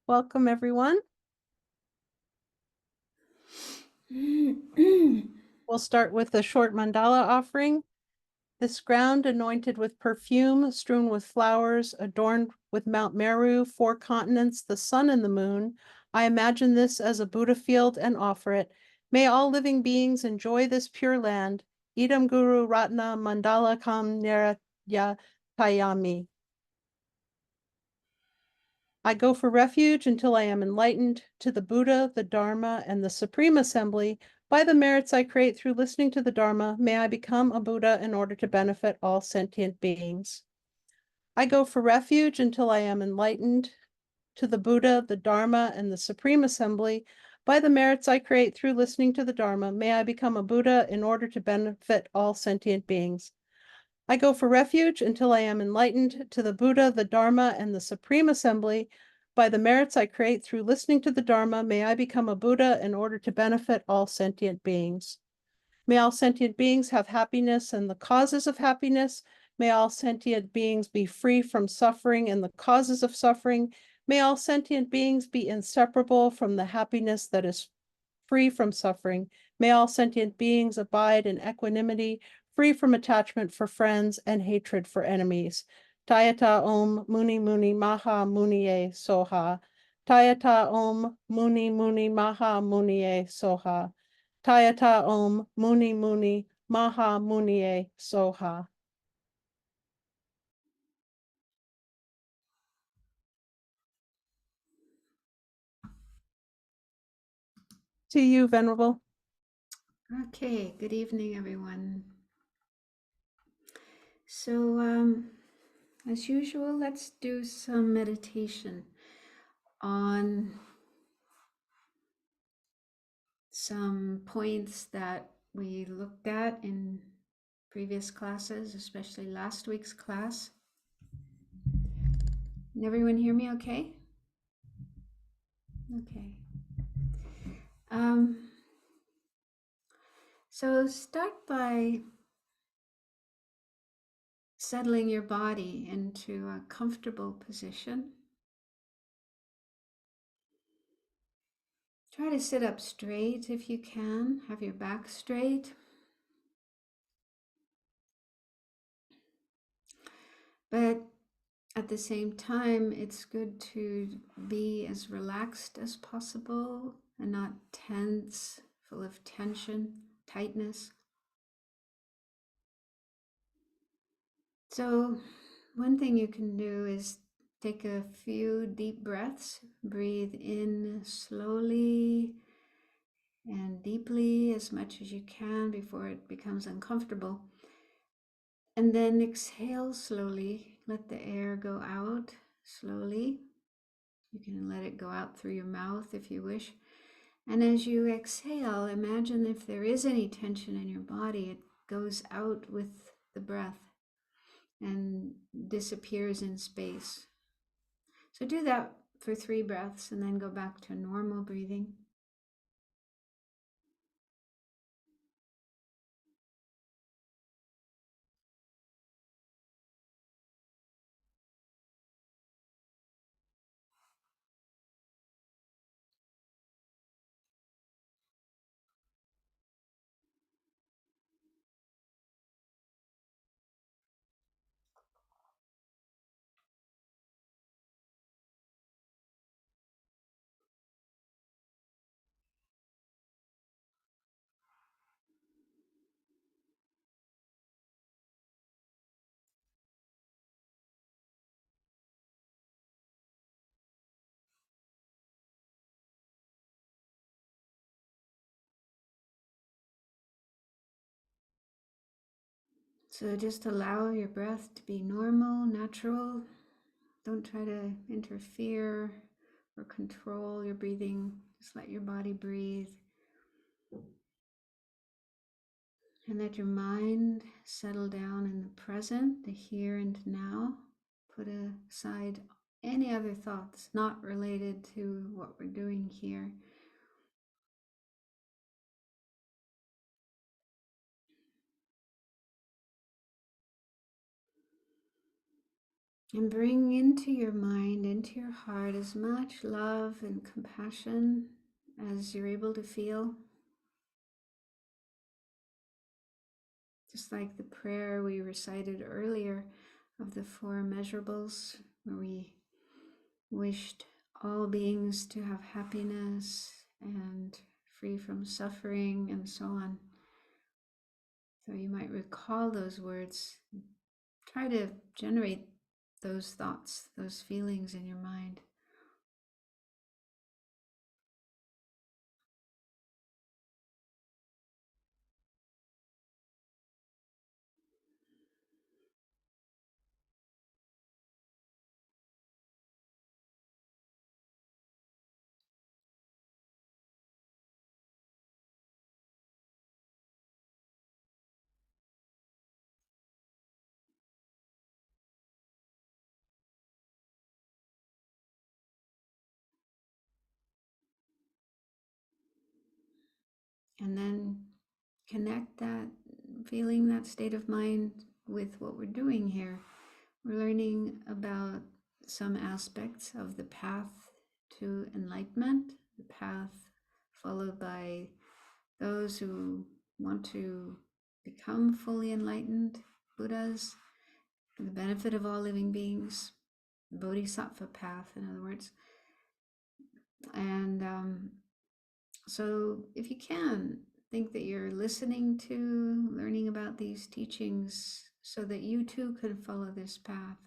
Welcome, everyone. We'll start with a short mandala offering. This ground anointed with perfume, strewn with flowers, adorned with Mount Meru, 4 continents, the sun and the moon. I imagine this as a Buddha field and offer it. May all living beings enjoy this pure land. Idam Guru Ratna Mandala Kam Niraya Payami. I go for refuge until I am enlightened to the Buddha, the Dharma, and the Supreme Assembly. By the merits I create through listening to the Dharma, may I become a Buddha in order to benefit all sentient beings. I go for refuge until I am enlightened to the Buddha, the Dharma, and the Supreme Assembly. By the merits I create through listening to the Dharma, may I become a Buddha in order to benefit all sentient beings. I go for refuge until I am enlightened to the Buddha, the Dharma, and the Supreme Assembly. By the merits I create through listening to the Dharma, may I become a Buddha in order to benefit all sentient beings. May all sentient beings have happiness and the causes of happiness. May all sentient beings be free from suffering and the causes of suffering. May all sentient beings be inseparable from the happiness that is free from suffering. May all sentient beings abide in equanimity, free from attachment for friends and hatred for enemies. Tayata Om Muni Muni Maha Muniye Soha. Tayata Om Muni Muni Maha Muniye Soha. Tayata Om Muni Muni Maha Muniye Soha. To you, Venerable. Okay, good evening, everyone. So, as usual, let's do some meditation on some points that we looked at in previous classes, especially last week's class. Can everyone hear me okay? Okay. So start by settling your body into a comfortable position. Try to sit up straight if you can, have your back straight. But at the same time, it's good to be as relaxed as possible and not tense, full of tension, tightness. So, one thing you can do is take a few deep breaths, breathe in slowly and deeply as much as you can before it becomes uncomfortable. And then exhale slowly, let the air go out slowly. You can let it go out through your mouth if you wish. And as you exhale, imagine if there is any tension in your body, it goes out with the breath and disappears in space. So do that for 3 breaths and then go back to normal breathing. So just allow your breath to be normal, natural. Don't try to interfere or control your breathing. Just let your body breathe. And let your mind settle down in the present, the here and now. Put aside any other thoughts not related to what we're doing here. And bring into your mind, into your heart, as much love and compassion as you're able to feel. Just like the prayer we recited earlier of the four immeasurables, where we wished all beings to have happiness and free from suffering and so on. So you might recall those words. Try to generate those thoughts, those feelings in your mind. And then connect that feeling, that state of mind with what we're doing here. We're learning about some aspects of the path to enlightenment, the path followed by those who want to become fully enlightened Buddhas, for the benefit of all living beings, the bodhisattva path, in other words. And so if you can, think that you're listening to, learning about these teachings so that you too can follow this path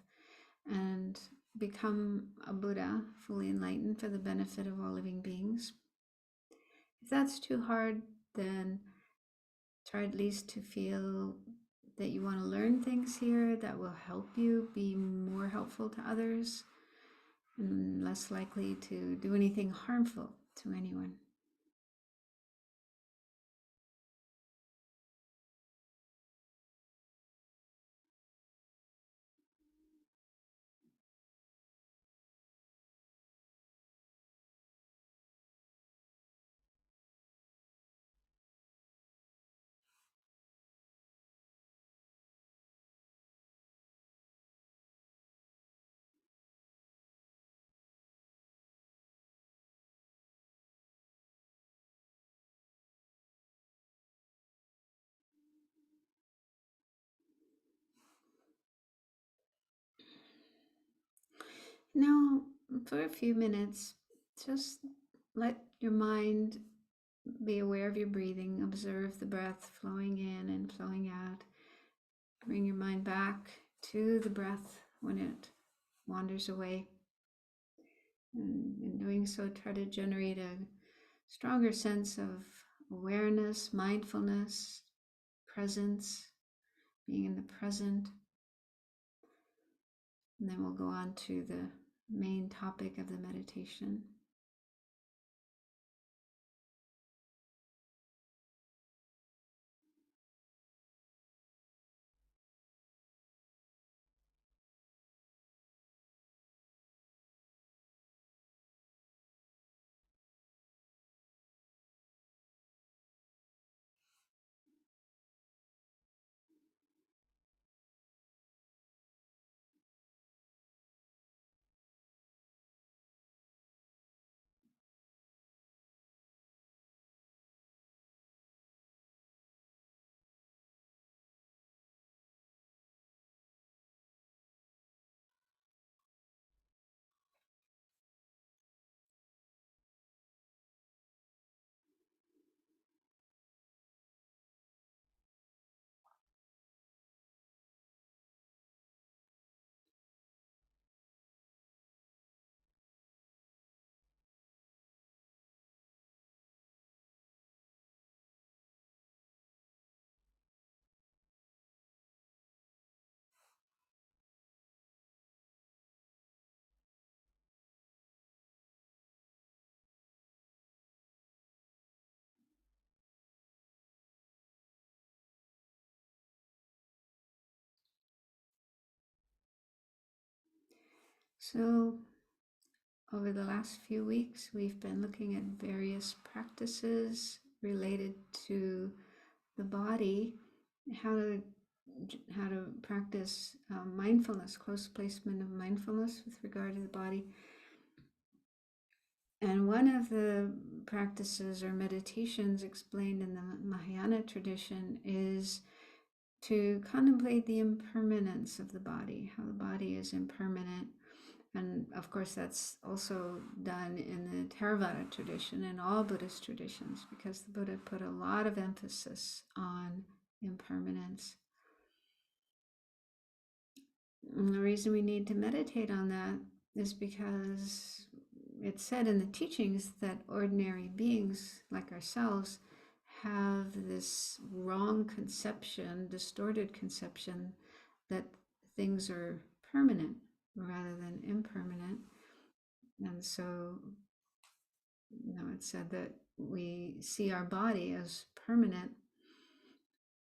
and become a Buddha, fully enlightened for the benefit of all living beings. If that's too hard, then try at least to feel that you want to learn things here that will help you be more helpful to others and less likely to do anything harmful to anyone. Now, for a few minutes, just let your mind be aware of your breathing. Observe the breath flowing in and flowing out. Bring your mind back to the breath when it wanders away. And in doing so, try to generate a stronger sense of awareness, mindfulness, presence, being in the present. And then we'll go on to the main topic of the meditation. So, over the last few weeks, we've been looking at various practices related to the body, how to how to practice mindfulness, close placement of mindfulness with regard to the body. And one of the practices or meditations explained in the Mahayana tradition is to contemplate the impermanence of the body, how the body is impermanent. And of course, that's also done in the Theravada tradition and all Buddhist traditions, because the Buddha put a lot of emphasis on impermanence. And the reason we need to meditate on that is because it's said in the teachings that ordinary beings like ourselves have this wrong conception, distorted conception, that things are permanent rather than impermanent. And so, it's said that we see our body as permanent.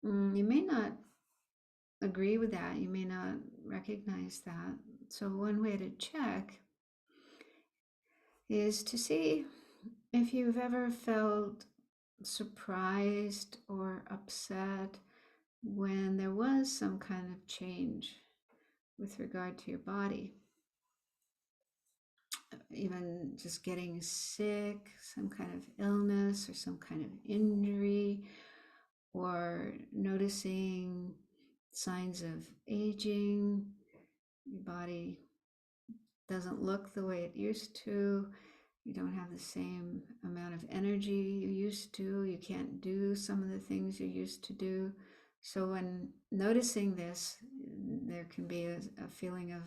You may not agree with that, you may not recognize that. So, one way to check is to see if you've ever felt surprised or upset when there was some kind of change with regard to your body. Even just getting sick, some kind of illness or some kind of injury, or noticing signs of aging. Your body doesn't look the way it used to. You don't have the same amount of energy you used to. You can't do some of the things you used to do. So when noticing this, there can be a feeling of,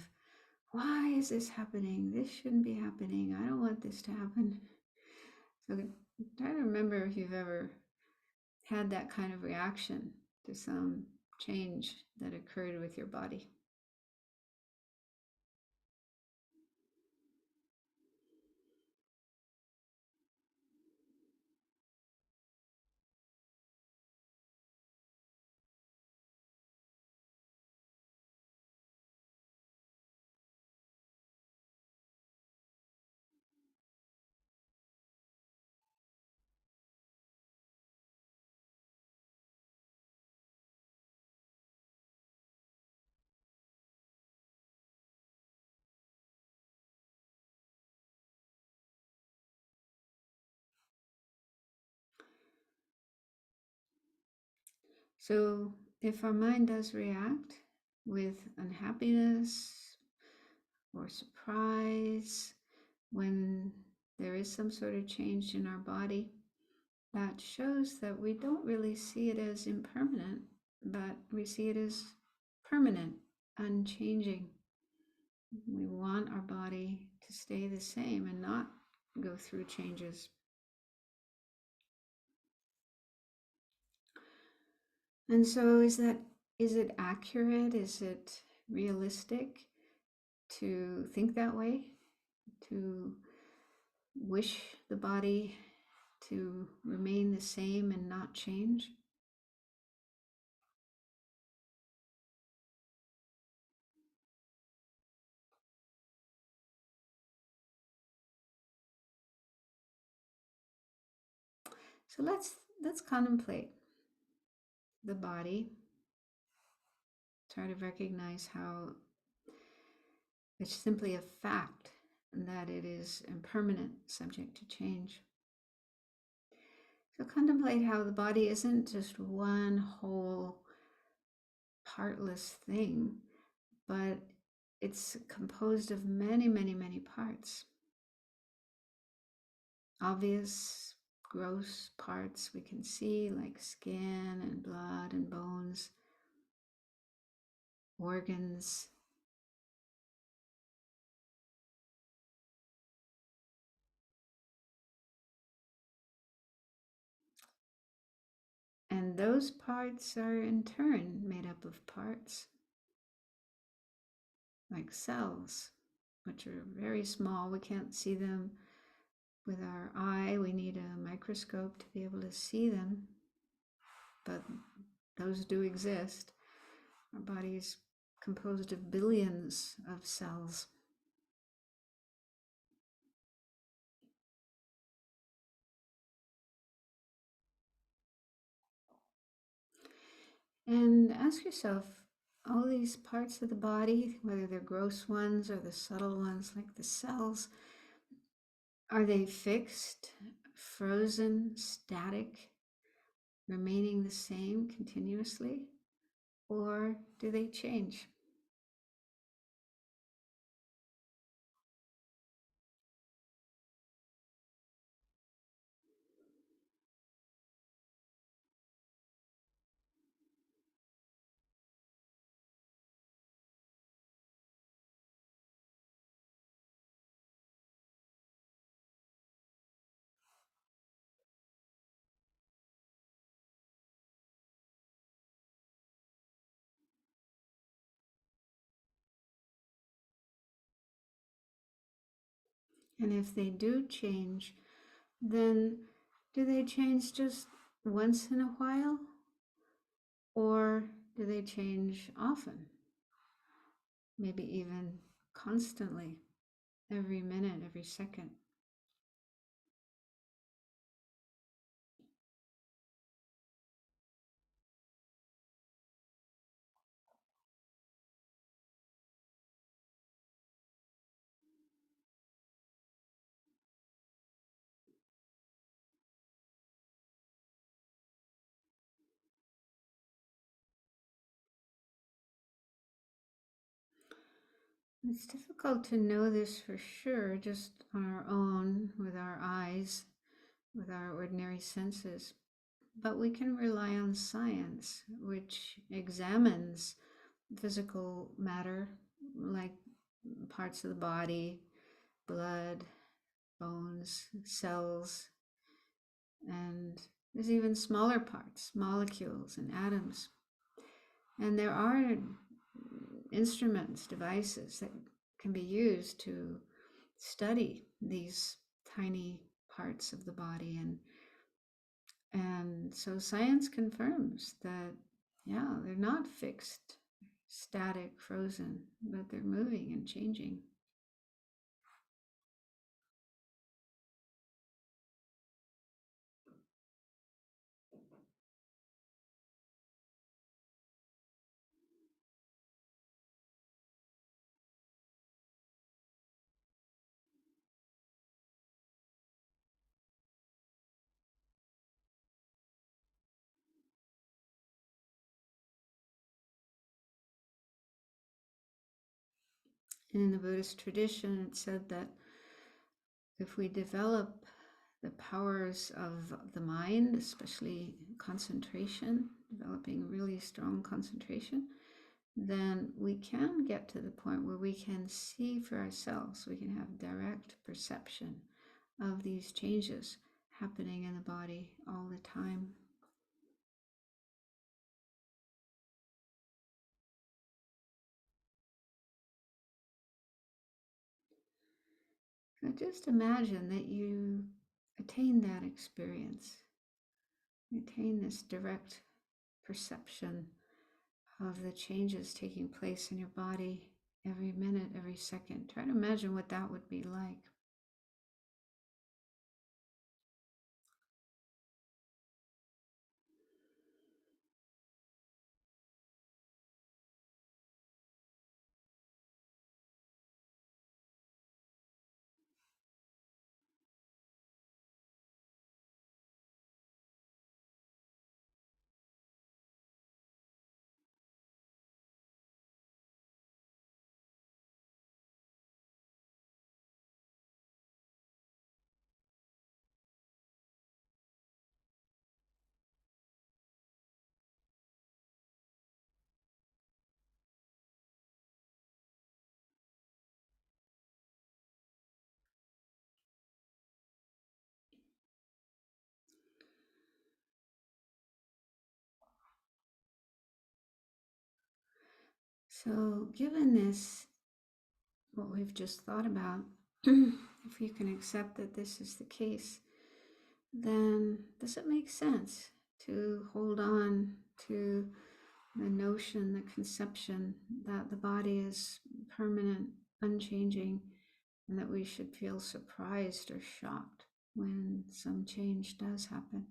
why is this happening? This shouldn't be happening. I don't want this to happen. So try to remember if you've ever had that kind of reaction to some change that occurred with your body. So if our mind does react with unhappiness or surprise when there is some sort of change in our body, that shows that we don't really see it as impermanent, but we see it as permanent, unchanging. We want our body to stay the same and not go through changes. And so is it accurate? Is it realistic to think that way? To wish the body to remain the same and not change? So let's contemplate the body. Try to recognize how it's simply a fact that it is impermanent, subject to change. So contemplate how the body isn't just one whole partless thing, but it's composed of many, many, many parts. Obvious, gross parts we can see, like skin and blood and bones, organs. And those parts are in turn made up of parts like cells, which are very small. We can't see them with our eye. We need a microscope to be able to see them, but those do exist. Our body is composed of billions of cells. And ask yourself, all these parts of the body, whether they're gross ones or the subtle ones like the cells, are they fixed, frozen, static, remaining the same continuously? Or do they change? And if they do change, then do they change just once in a while? Or do they change often? Maybe even constantly, every minute, every second. It's difficult to know this for sure just on our own, with our eyes, with our ordinary senses. But we can rely on science, which examines physical matter, like parts of the body, blood, bones, cells, and there's even smaller parts, molecules and atoms. And there are instruments, devices that can be used to study these tiny parts of the body. And so science confirms that, yeah, they're not fixed, static, frozen, but they're moving and changing. In the Buddhist tradition, it said that if we develop the powers of the mind, especially concentration, developing really strong concentration, then we can get to the point where we can see for ourselves, we can have direct perception of these changes happening in the body all the time. So just imagine that you attain that experience, you attain this direct perception of the changes taking place in your body every minute, every second. Try to imagine what that would be like. So, given this, what we've just thought about, if you can accept that this is the case, then does it make sense to hold on to the notion, the conception that the body is permanent, unchanging, and that we should feel surprised or shocked when some change does happen?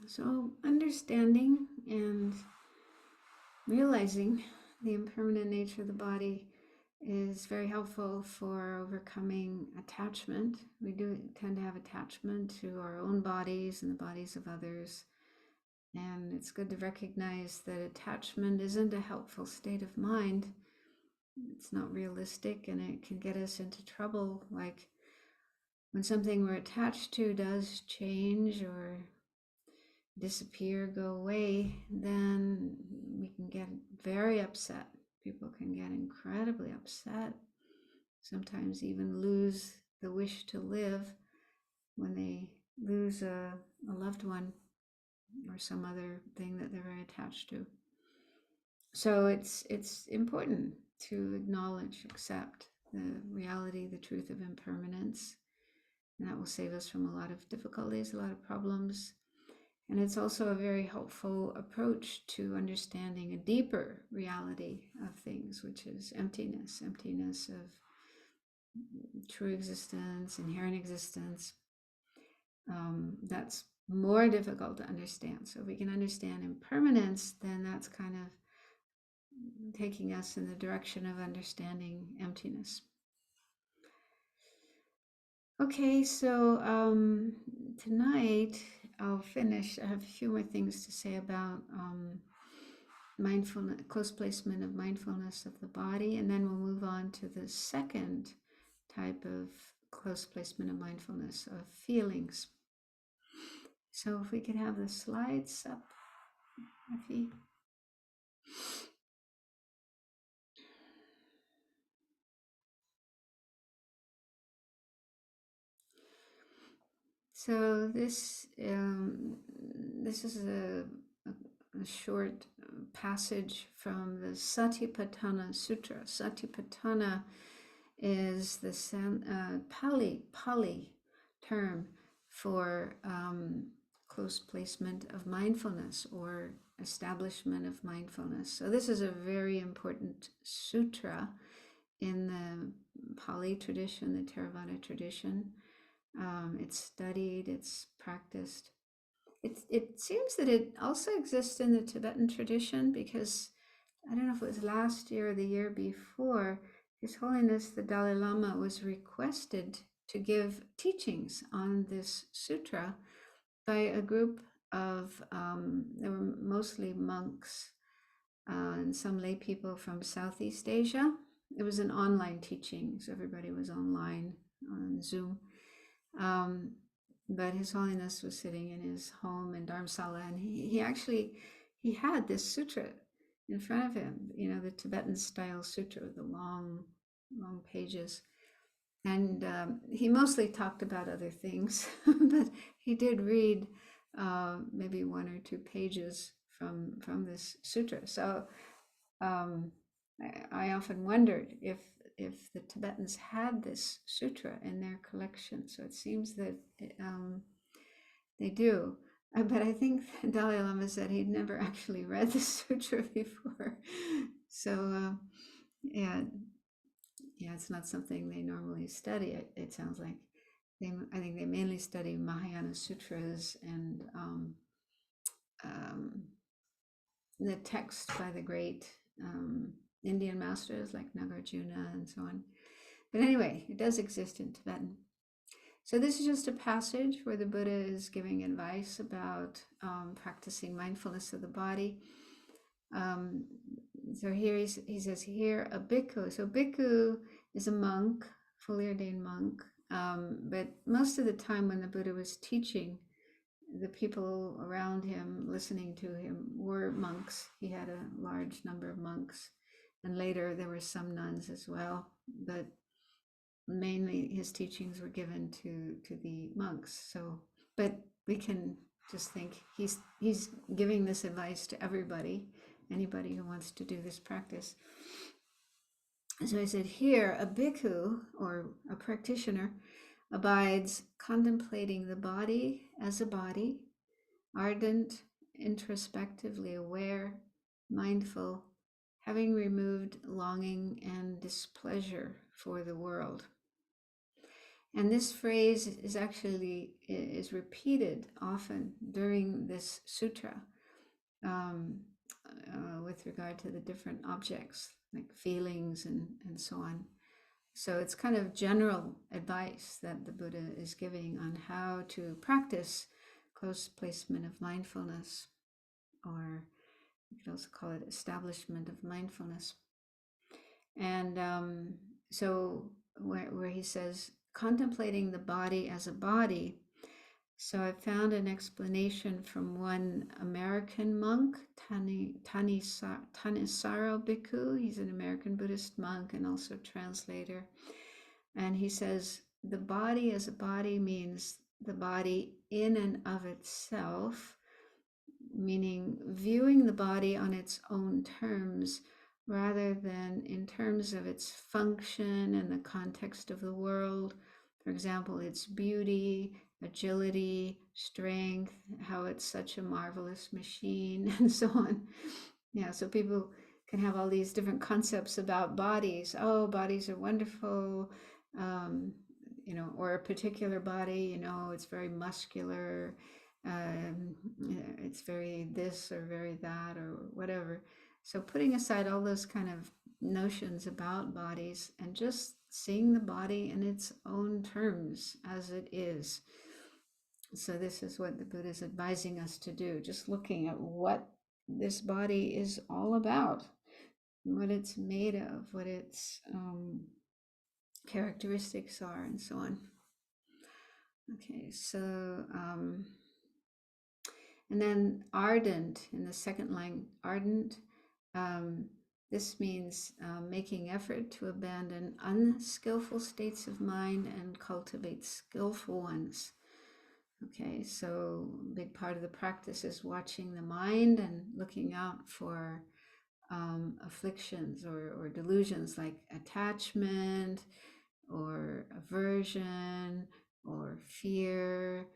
So understanding and realizing the impermanent nature of the body is very helpful for overcoming attachment. We do tend to have attachment to our own bodies and the bodies of others. And it's good to recognize that attachment isn't a helpful state of mind. It's not realistic, and it can get us into trouble. Like when something we're attached to does change or disappear, go away, then we can get very upset. People can get incredibly upset, sometimes even lose the wish to live when they lose a loved one or some other thing that they're very attached to. So it's important to acknowledge, accept the reality, the truth of impermanence, and that will save us from a lot of difficulties, a lot of problems. And it's also a very helpful approach to understanding a deeper reality of things, which is emptiness of true existence, inherent existence. That's more difficult to understand. So if we can understand impermanence, then that's kind of taking us in the direction of understanding emptiness. Okay, so tonight I'll finish. I have a few more things to say about mindfulness, close placement of mindfulness of the body, and then we'll move on to the second type of close placement of mindfulness of feelings. So if we could have the slides up, Effie. So this is a short passage from the Satipatthana Sutra. Satipatthana is the Pali term for close placement of mindfulness or establishment of mindfulness. So this is a very important sutra in the Pali tradition, the Theravada tradition. It's studied, it's practiced. It seems that it also exists in the Tibetan tradition, because I don't know if it was last year or the year before, His Holiness the Dalai Lama was requested to give teachings on this sutra by a group of, there were mostly monks and some lay people from Southeast Asia. It was an online teaching, so everybody was online on Zoom. But His Holiness was sitting in his home in Dharamsala, and he had this sutra in front of him, the Tibetan style sutra, the long pages. And he mostly talked about other things, but he did read maybe one or two pages from this sutra. So I often wondered if the Tibetans had this sutra in their collection. So it seems that they do. But I think Dalai Lama said he'd never actually read the sutra before. So yeah, it's not something they normally study. It sounds like I think they mainly study Mahayana sutras and the text by the great Indian masters like Nagarjuna and so on. But anyway, it does exist in Tibetan. So this is just a passage where the Buddha is giving advice about practicing mindfulness of the body. So here he says here, a bhikkhu. So bhikkhu is a monk, fully ordained monk. But most of the time when the Buddha was teaching, the people around him, listening to him, were monks. He had a large number of monks. And later there were some nuns as well. But mainly his teachings were given to the monks. So, but we can just think he's giving this advice to everybody, anybody who wants to do this practice. So I said here, a bhikkhu or a practitioner abides contemplating the body as a body, ardent, introspectively aware, mindful, having removed longing and displeasure for the world. And this phrase is actually is repeated often during this sutra, um, with regard to the different objects like feelings and so on. So it's kind of general advice that the Buddha is giving on how to practice close placement of mindfulness, or you could also call it establishment of mindfulness. And so where he says, contemplating the body as a body. So I found an explanation from one American monk, Thanissaro Bhikkhu. He's an American Buddhist monk and also translator. And he says, the body as a body means the body in and of itself, meaning viewing the body on its own terms rather than in terms of its function and the context of the world. For example, its beauty, agility, strength, how it's such a marvelous machine, and so on. Yeah, so people can have all these different concepts about bodies. Oh, bodies are wonderful, or a particular body, it's very muscular, it's very this or very that or whatever. So putting aside all those kind of notions about bodies and just seeing the body in its own terms as it is. So this is what the Buddha is advising us to do, just looking at what this body is all about, what it's made of, what its characteristics are, and so on. Okay, so and then ardent in the second line, ardent. This means making effort to abandon unskillful states of mind and cultivate skillful ones. Okay, so a big part of the practice is watching the mind and looking out for afflictions or delusions like attachment or aversion or fear.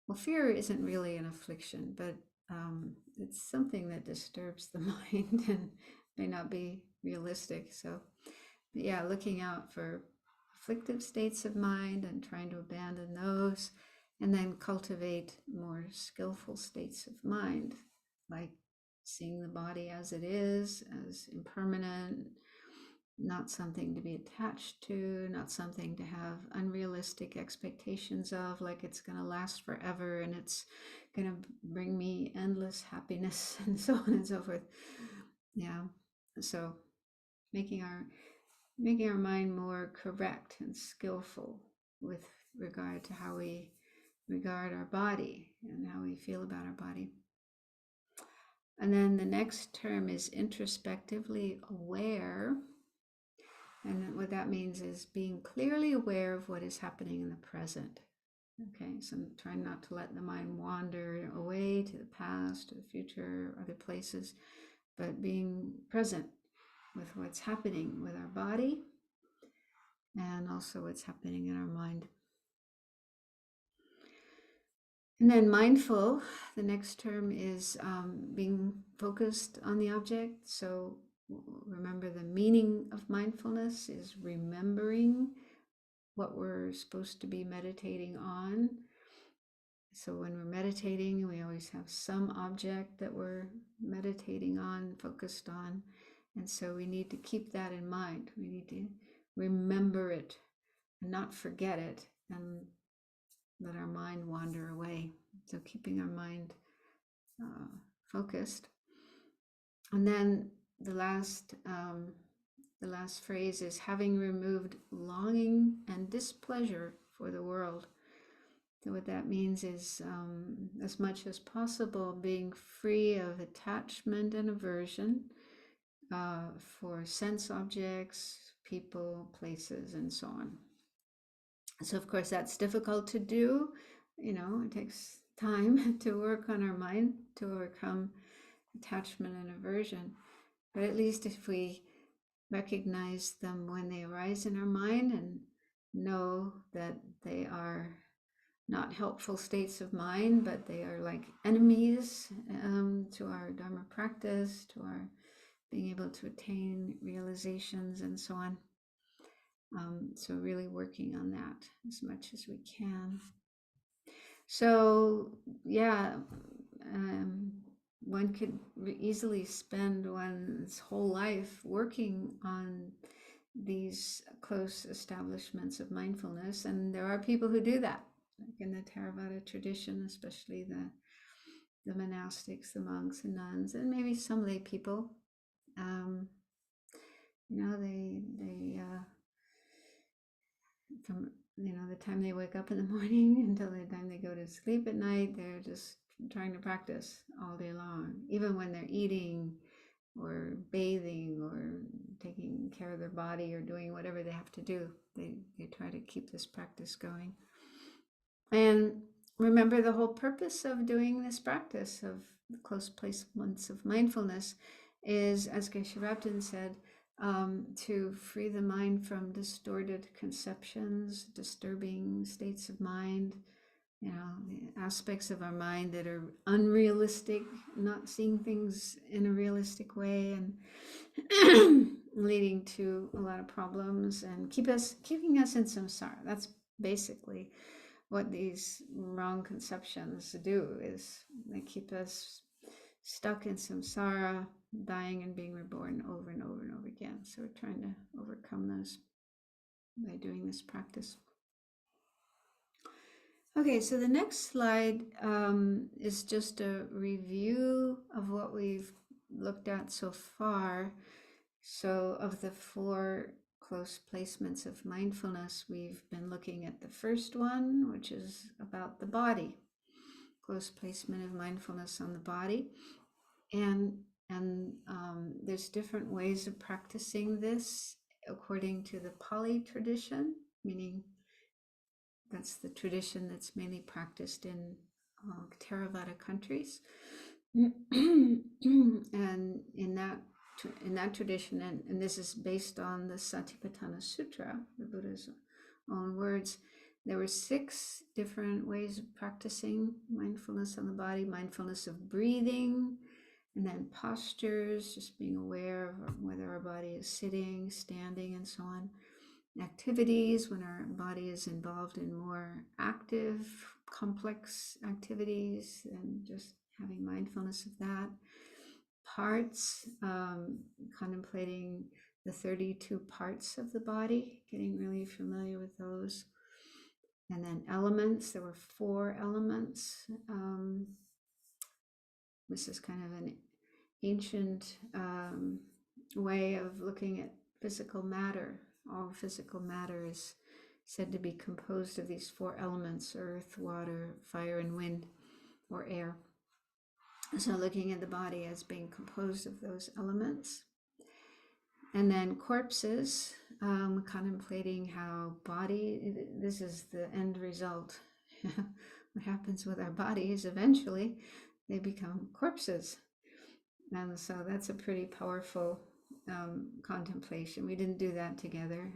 Well, fear isn't really an affliction, but it's something that disturbs the mind and may not be realistic. So, yeah, looking out for afflictive states of mind and trying to abandon those, and then cultivate more skillful states of mind, like seeing the body as it is, as impermanent, not something to be attached to, not something to have unrealistic expectations of, like it's going to last forever and it's going to bring me endless happiness and so on and so forth. Yeah. So making our mind more correct and skillful with regard to how we regard our body and how we feel about our body. And then the next term is introspectively aware. And what that means is being clearly aware of what is happening in the present. Okay, so I'm trying not to let the mind wander away to the past, to the future, other places, but being present with what's happening with our body and also what's happening in our mind. And then mindful, the next term is being focused on the object. So remember, the meaning of mindfulness is remembering what we're supposed to be meditating on. So when we're meditating, we always have some object that we're meditating on, focused on. And so we need to keep that in mind. We need to remember it and not forget it and let our mind wander away. So keeping our mind focused. And then the last phrase is having removed longing and displeasure for the world. So what that means is, as much as possible, being free of attachment and aversion for sense objects, people, places, and so on. So of course that's difficult to do. It takes time to work on our mind to overcome attachment and aversion. But at least if we recognize them when they arise in our mind and know that they are not helpful states of mind, but they are like enemies to our Dharma practice, to our being able to attain realizations and so on. So really working on that as much as we can. So yeah, one could easily spend one's whole life working on these close establishments of mindfulness, and there are people who do that, like in the Theravada tradition, especially the monastics, the monks and nuns, and maybe some lay people. They from the time they wake up in the morning until the time they go to sleep at night, they're just trying to practice all day long, even when they're eating or bathing or taking care of their body or doing whatever they have to do. They try to keep this practice going. And remember, the whole purpose of doing this practice of close placements of mindfulness is, as Geshe Rabten said, to free the mind from distorted conceptions, disturbing states of mind, the aspects of our mind that are unrealistic, not seeing things in a realistic way, and leading to a lot of problems and keeping us in samsara. That's basically what these wrong conceptions do, is they keep us stuck in samsara, dying and being reborn over and over and over again. So we're trying to overcome those by doing this practice. Okay, so the next slide is just a review of what we've looked at so far. So of the 4 close placements of mindfulness, we've been looking at the first one, which is about the body, close placement of mindfulness on the body. And there's different ways of practicing this according to the Pali tradition, meaning that's the tradition that's mainly practiced in Theravada countries. And in that tradition, and this is based on the Satipatthana Sutra, the Buddha's own words, there were 6 different ways of practicing mindfulness on the body: mindfulness of breathing, and then postures, just being aware of whether our body is sitting, standing, and so on. Activities, when our body is involved in more active, complex activities, and just having mindfulness of that. Parts, contemplating the 32 parts of the body, getting really familiar with those. And then elements, there were 4 elements. This is kind of an ancient way of looking at physical matter. All physical matter is said to be composed of these 4 elements: earth, water, fire, and wind, or air. So looking at the body as being composed of those elements. And then corpses, contemplating how body, this is the end result. What happens with our bodies eventually, they become corpses. And so that's a pretty powerful contemplation. We didn't do that together.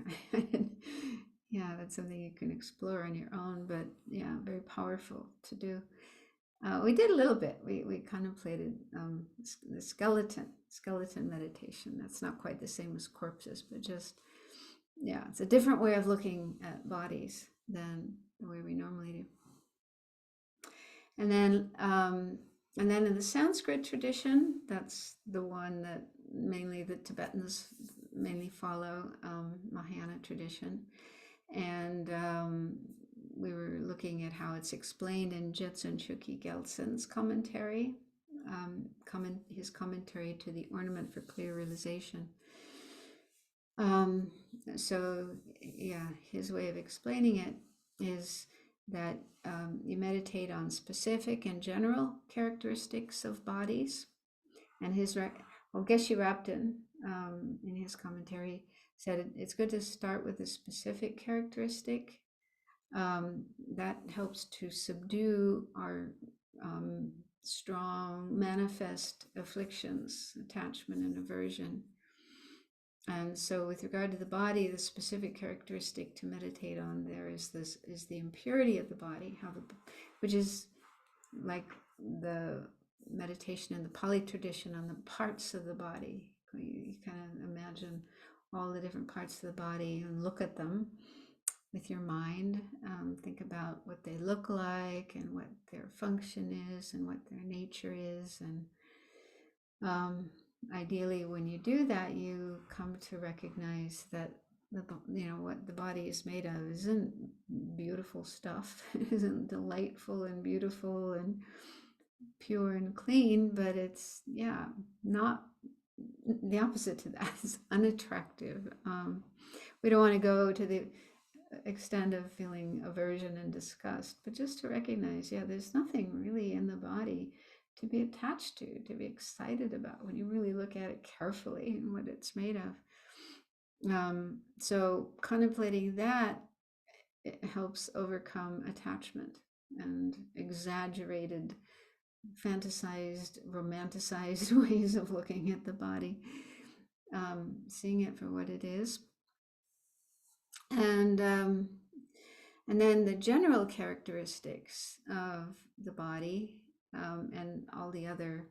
Yeah, that's something you can explore on your own, but yeah, very powerful to do. We did a little bit. We contemplated the skeleton meditation. That's not quite the same as corpses, but just, yeah, it's a different way of looking at bodies than the way we normally do. And then in the Sanskrit tradition, that's the one that mainly the Tibetans mainly follow, Mahayana tradition. And we were looking at how it's explained in Jetsun Chökyi Gyaltsen's commentary, his commentary to the Ornament for Clear Realization. So yeah, his way of explaining it is that you meditate on specific and general characteristics of bodies. And Geshe Rabten, in his commentary, said it's good to start with a specific characteristic. That helps to subdue our strong manifest afflictions, attachment and aversion. And so with regard to the body, the specific characteristic to meditate on there is the impurity of the body, which is like the meditation in the Pali tradition on the parts of the body. You kind of imagine all the different parts of the body and look at them with your mind. Think about what they look like and what their function is and what their nature is. And ideally, when you do that, you come to recognize that what the body is made of isn't beautiful stuff. It isn't delightful and beautiful and pure and clean, but it's not the opposite to that. It's unattractive. We don't want to go to the extent of feeling aversion and disgust, but just to recognize, there's nothing really in the body to be attached to be excited about when you really look at it carefully and what it's made of. So contemplating that, it helps overcome attachment and exaggerated, fantasized, romanticized ways of looking at the body, seeing it for what it is. And then the general characteristics of the body and all the other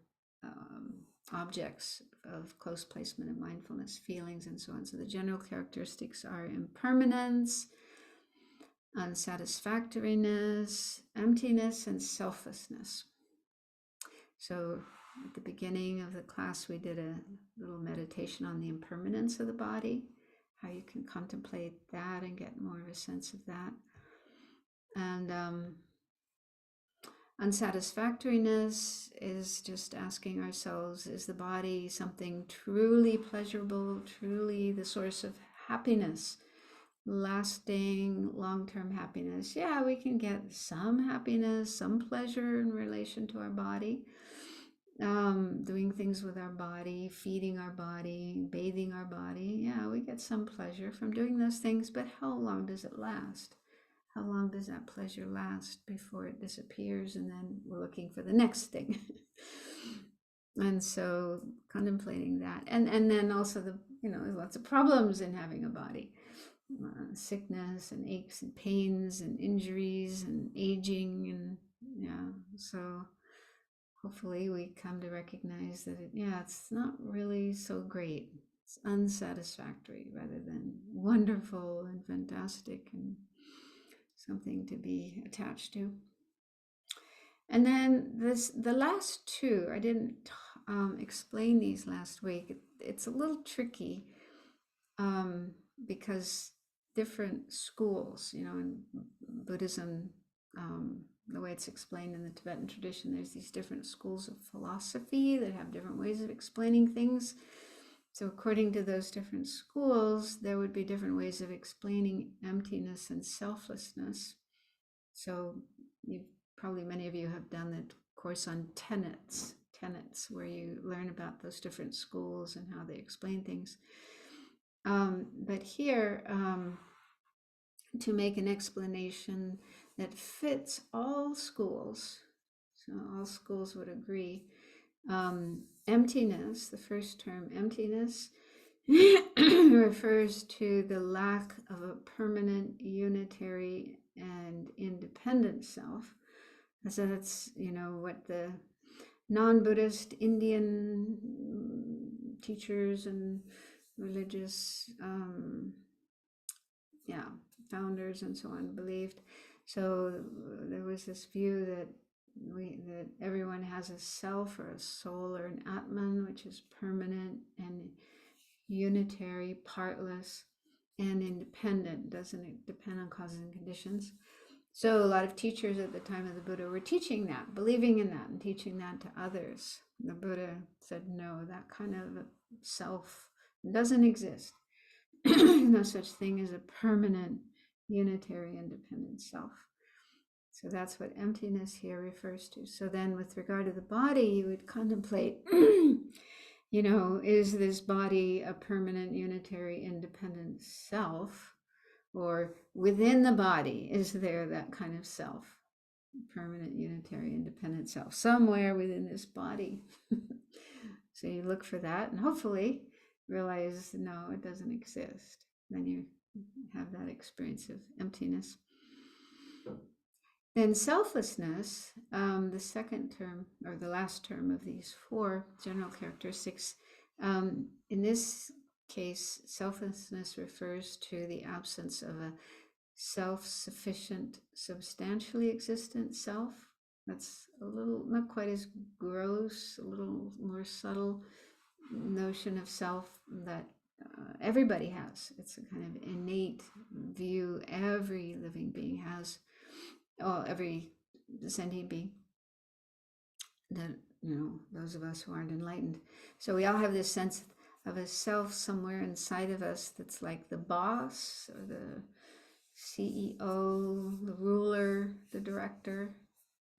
objects of close placement of mindfulness, feelings, and so on. So the general characteristics are impermanence, unsatisfactoriness, emptiness, and selflessness. So at the beginning of the class, we did a little meditation on the impermanence of the body, how you can contemplate that and get more of a sense of that. And unsatisfactoriness is just asking ourselves, is the body something truly pleasurable, truly the source of happiness, lasting, long-term happiness? Yeah, we can get some happiness, some pleasure in relation to our body, doing things with our body, feeding our body, bathing our body. Yeah, we get some pleasure from doing those things, but how long does it last? How long does that pleasure last before it disappears and then we're looking for the next thing? And so contemplating that, and then also there's lots of problems in having a body, sickness and aches and pains and injuries and aging, and so hopefully we come to recognize that it's not really so great. It's unsatisfactory rather than wonderful and fantastic and something to be attached to. And then the last two, I didn't explain these last week. It's a little tricky because different schools, in Buddhism, the way it's explained in the Tibetan tradition, there's these different schools of philosophy that have different ways of explaining things. So according to those different schools, there would be different ways of explaining emptiness and selflessness. So probably many of you have done the course on tenets, where you learn about those different schools and how they explain things. But here, to make an explanation that fits all schools, so all schools would agree, emptiness, the first term, emptiness, refers to the lack of a permanent, unitary, and independent self. So that's, what the non-Buddhist Indian teachers and religious founders and so on believed. So there was this view that everyone has a self or a soul or an Atman, which is permanent and unitary, partless, and independent, doesn't depend on causes and conditions. So a lot of teachers at the time of the Buddha were teaching that, believing in that, and teaching that to others. The Buddha said, no, that kind of self doesn't exist. No such thing as a permanent, unitary, independent self. So that's what emptiness here refers to. So then with regard to the body, you would contemplate, is this body a permanent, unitary, independent self? Or within the body, is there that kind of self, permanent, unitary, independent self, somewhere within this body? So you look for that and hopefully realize, no, it doesn't exist. Then you have that experience of emptiness. Then selflessness, the second term, or the last term of these four general characteristics, in this case, selflessness refers to the absence of a self-sufficient, substantially existent self. That's a little, not quite as gross, a little more subtle notion of self that everybody has. It's a kind of innate view every living being has, or every sentient being, that, you know, those of us who aren't enlightened. So we all have this sense of a self somewhere inside of us that's like the boss or the CEO, the ruler, the director.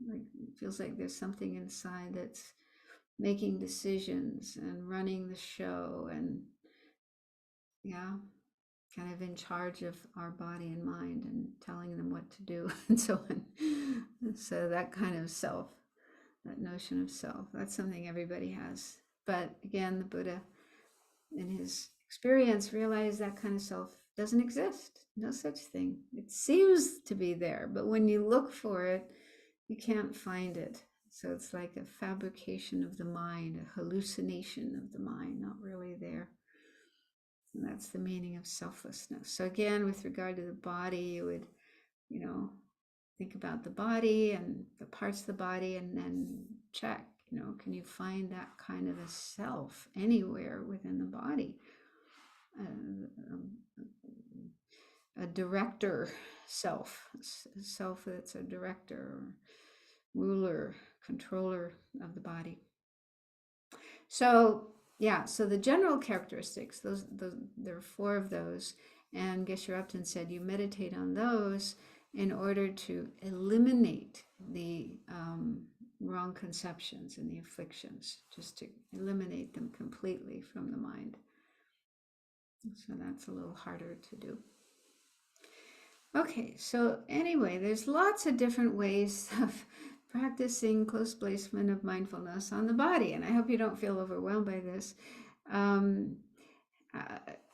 Like, it feels like there's something inside that's making decisions and running the show, and yeah, kind of in charge of our body and mind and telling them what to do and so on. So that kind of self, that notion of self, that's something everybody has. But again, the Buddha, in his experience, realized that kind of self doesn't exist. No such thing. It seems to be there, but when you look for it, you can't find it. So it's like a fabrication of the mind, a hallucination of the mind, not really there. And that's the meaning of selflessness. So again, with regard to the body, you would, you know, think about the body and the parts of the body, and then check, you know, can you find that kind of a self anywhere within the body? A director self, self that's a director, ruler, controller of the body. So yeah, so the general characteristics, those there are 4 of those, and Geshe Upton said you meditate on those in order to eliminate the wrong conceptions and the afflictions, just to eliminate them completely from the mind. So that's a little harder to do. Okay, so anyway, there's lots of different ways of practicing close placement of mindfulness on the body, and I hope you don't feel overwhelmed by this.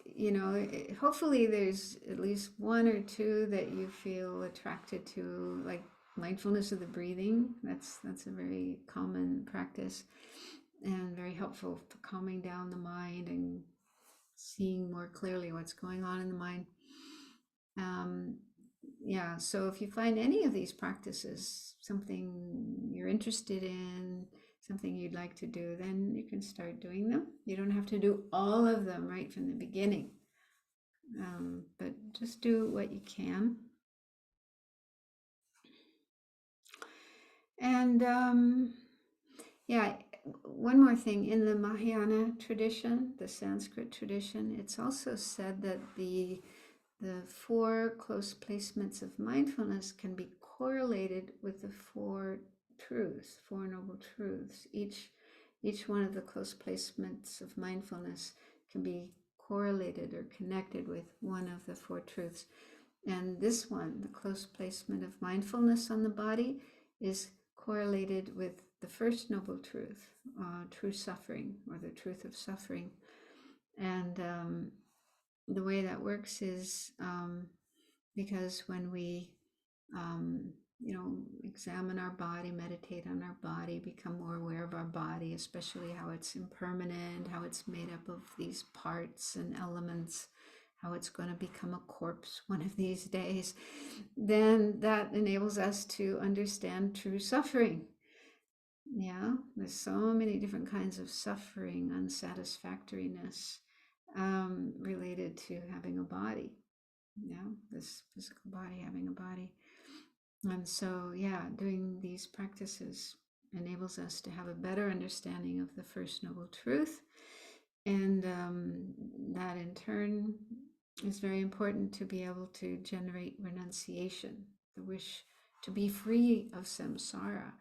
You know, hopefully there's at least 1 or 2 that you feel attracted to, like mindfulness of the breathing. That's a very common practice and very helpful for calming down the mind and seeing more clearly what's going on in the mind. Yeah, so if you find any of these practices something you're interested in, something you'd like to do, then you can start doing them. You don't have to do all of them right from the beginning, but just do what you can. And yeah, one more thing, in the Mahayana tradition, the Sanskrit tradition, it's also said that the 4 close placements of mindfulness can be correlated with the 4 truths, 4 noble truths. Each one of the close placements of mindfulness can be correlated or connected with one of the 4 truths. And this one, the close placement of mindfulness on the body, is correlated with the first noble truth, true suffering, or the truth of suffering. And the way that works is because when we, you know, examine our body, meditate on our body, become more aware of our body, especially how it's impermanent, how it's made up of these parts and elements, how it's going to become a corpse one of these days, then that enables us to understand true suffering. Yeah, there's so many different kinds of suffering, unsatisfactoriness, related to having a body. Yeah, this physical body having a body. And so, yeah, doing these practices enables us to have a better understanding of the first noble truth. And that in turn is very important to be able to generate renunciation, the wish to be free of samsara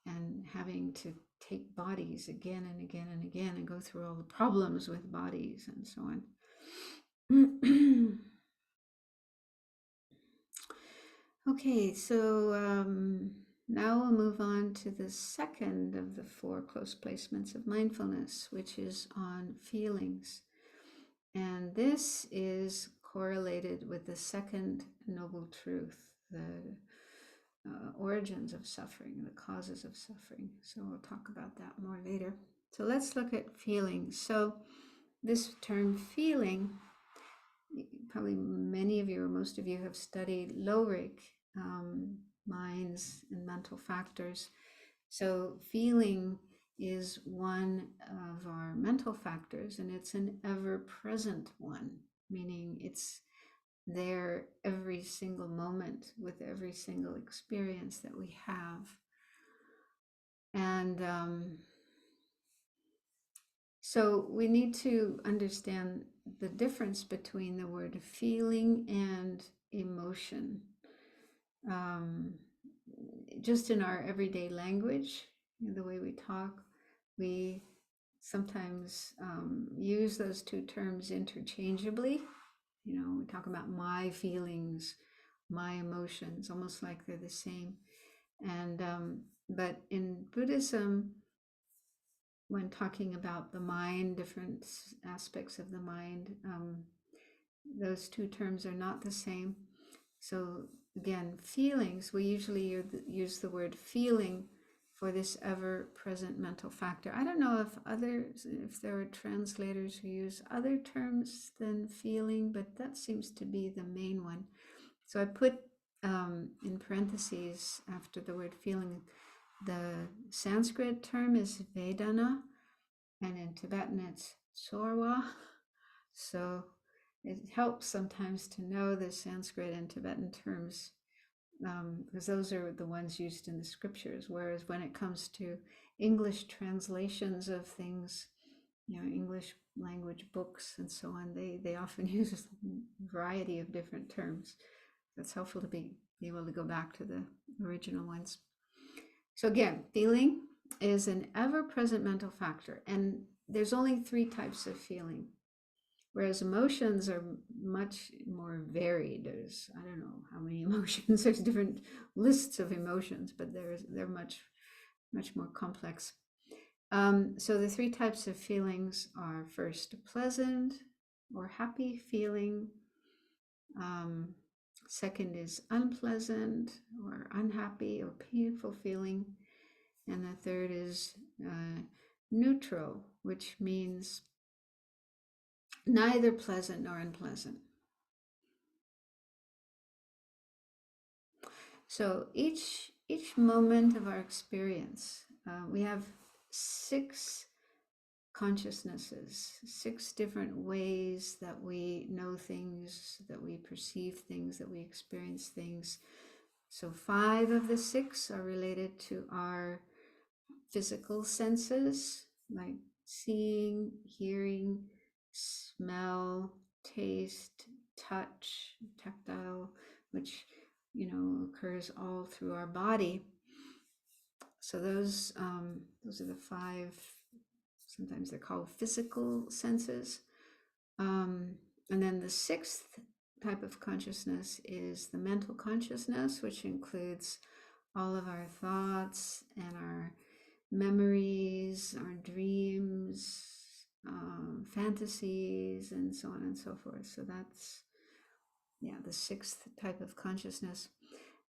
and having to take bodies again and again and again and go through all the problems with bodies and so on. Okay, so now we'll move on to the second of the 4 close placements of mindfulness, which is on feelings. And this is correlated with the second noble truth, the origins of suffering, the causes of suffering. So we'll talk about that more later. So let's look at feelings. So this term feeling, probably many of you or most of you have studied Lorik, minds and mental factors. So feeling is one of our mental factors, and it's an ever-present one, meaning it's there every single moment with every single experience that we have. And so we need to understand the difference between the word feeling and emotion. Just in our everyday language, the way we talk, we sometimes use those two terms interchangeably. We talk about my feelings, my emotions, almost like they're the same. And but in Buddhism, when talking about the mind, different aspects of the mind, those two terms are not the same. So again, feelings, we usually use the word feeling for this ever-present mental factor. I don't know if there are translators who use other terms than feeling, but that seems to be the main one. So I put in parentheses after the word feeling, the Sanskrit term is Vedana, and in Tibetan it's Sorwa. So it helps sometimes to know the Sanskrit and Tibetan terms, because those are the ones used in the scriptures. Whereas when it comes to English translations of things, English language books and so on, they often use a variety of different terms. That's helpful to be able to go back to the original ones. So again, feeling is an ever-present mental factor, and there's only 3 types of feeling, whereas emotions are much more varied. There's, I don't know how many emotions, there's different lists of emotions, but they're much more complex. So the 3 types of feelings are, first, pleasant or happy feeling. Second is unpleasant or unhappy or painful feeling. And the third is neutral, which means neither pleasant nor unpleasant. So each moment of our experience, we have 6 consciousnesses, 6 different ways that we know things, that we perceive things, that we experience things. So 5 of the 6 are related to our physical senses, like seeing, hearing, smell, taste, touch, tactile, which occurs all through our body. So those are the 5. Sometimes they're called physical senses. And then the 6th type of consciousness is the mental consciousness, which includes all of our thoughts and our memories, our dreams, fantasies, and so on and so forth. So that's, the 6th type of consciousness.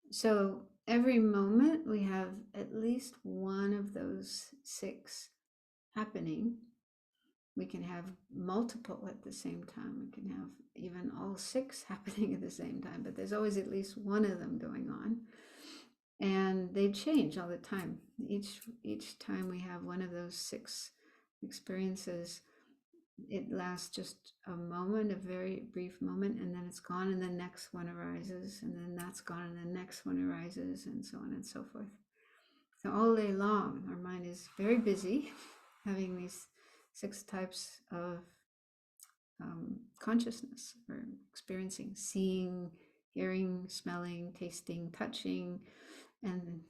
So every moment we have at least one of those 6 happening. We can have multiple at the same time. We can have even all 6 happening at the same time, but there's always at least one of them going on. And they change all the time. Each time we have one of those 6 experiences, it lasts just a moment, a very brief moment, and then it's gone, and the next one arises, and then that's gone, and the next one arises, and so on and so forth. So all day long, our mind is very busy having these 6 types of consciousness, or experiencing, seeing, hearing, smelling, tasting, touching, and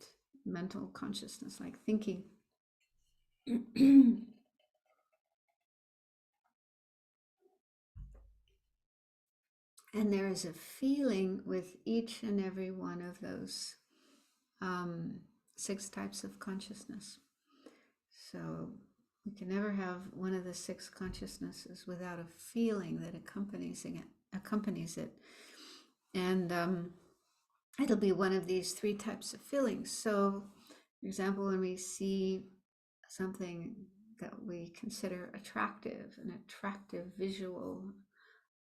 mental consciousness, like thinking. And there is a feeling with each and every one of those 6 types of consciousness. So you can never have one of the 6 consciousnesses without a feeling that accompanies it. And it'll be one of these 3 types of feelings. So, for example, when we see something that we consider attractive, an attractive visual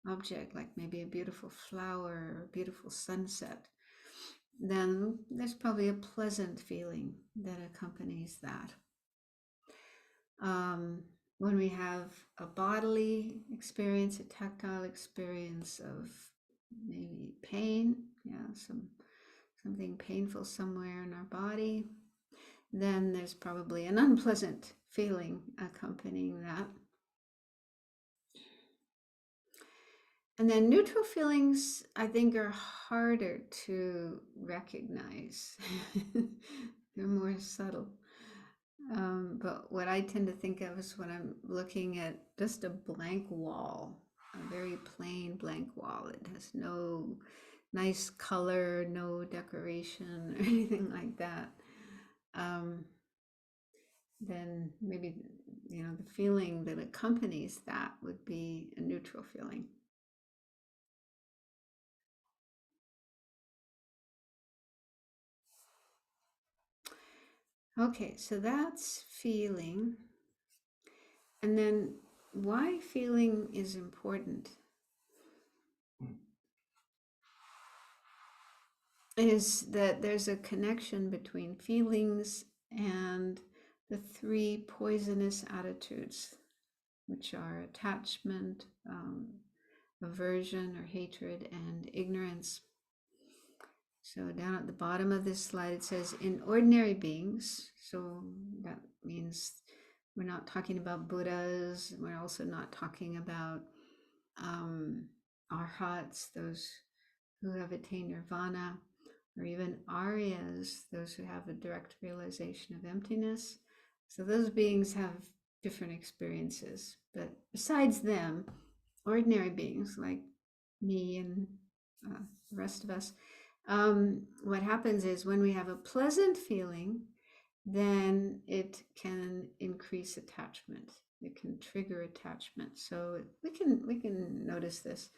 object, like maybe a beautiful flower or a beautiful sunset, then there's probably a pleasant feeling that accompanies that. When we have a bodily experience, a tactile experience of maybe pain, something painful somewhere in our body, then there's probably an unpleasant feeling accompanying that. And then neutral feelings, I think, are harder to recognize. They're more subtle. But what I tend to think of is when I'm looking at just a blank wall, a very plain blank wall. It has no nice color, no decoration, or anything like that. Then maybe, the feeling that accompanies that would be a neutral feeling. Okay, so that's feeling. And then why feeling is important is that there's a connection between feelings and the three poisonous attitudes, which are attachment, aversion or hatred, and ignorance. So down at the bottom of this slide, it says, in ordinary beings, so that means we're not talking about Buddhas, we're also not talking about arhats, those who have attained nirvana, or even Aryas, those who have a direct realization of emptiness. So those beings have different experiences. But besides them, ordinary beings like me and the rest of us, what happens is when we have a pleasant feeling, then it can increase attachment. It can trigger attachment. So we can notice this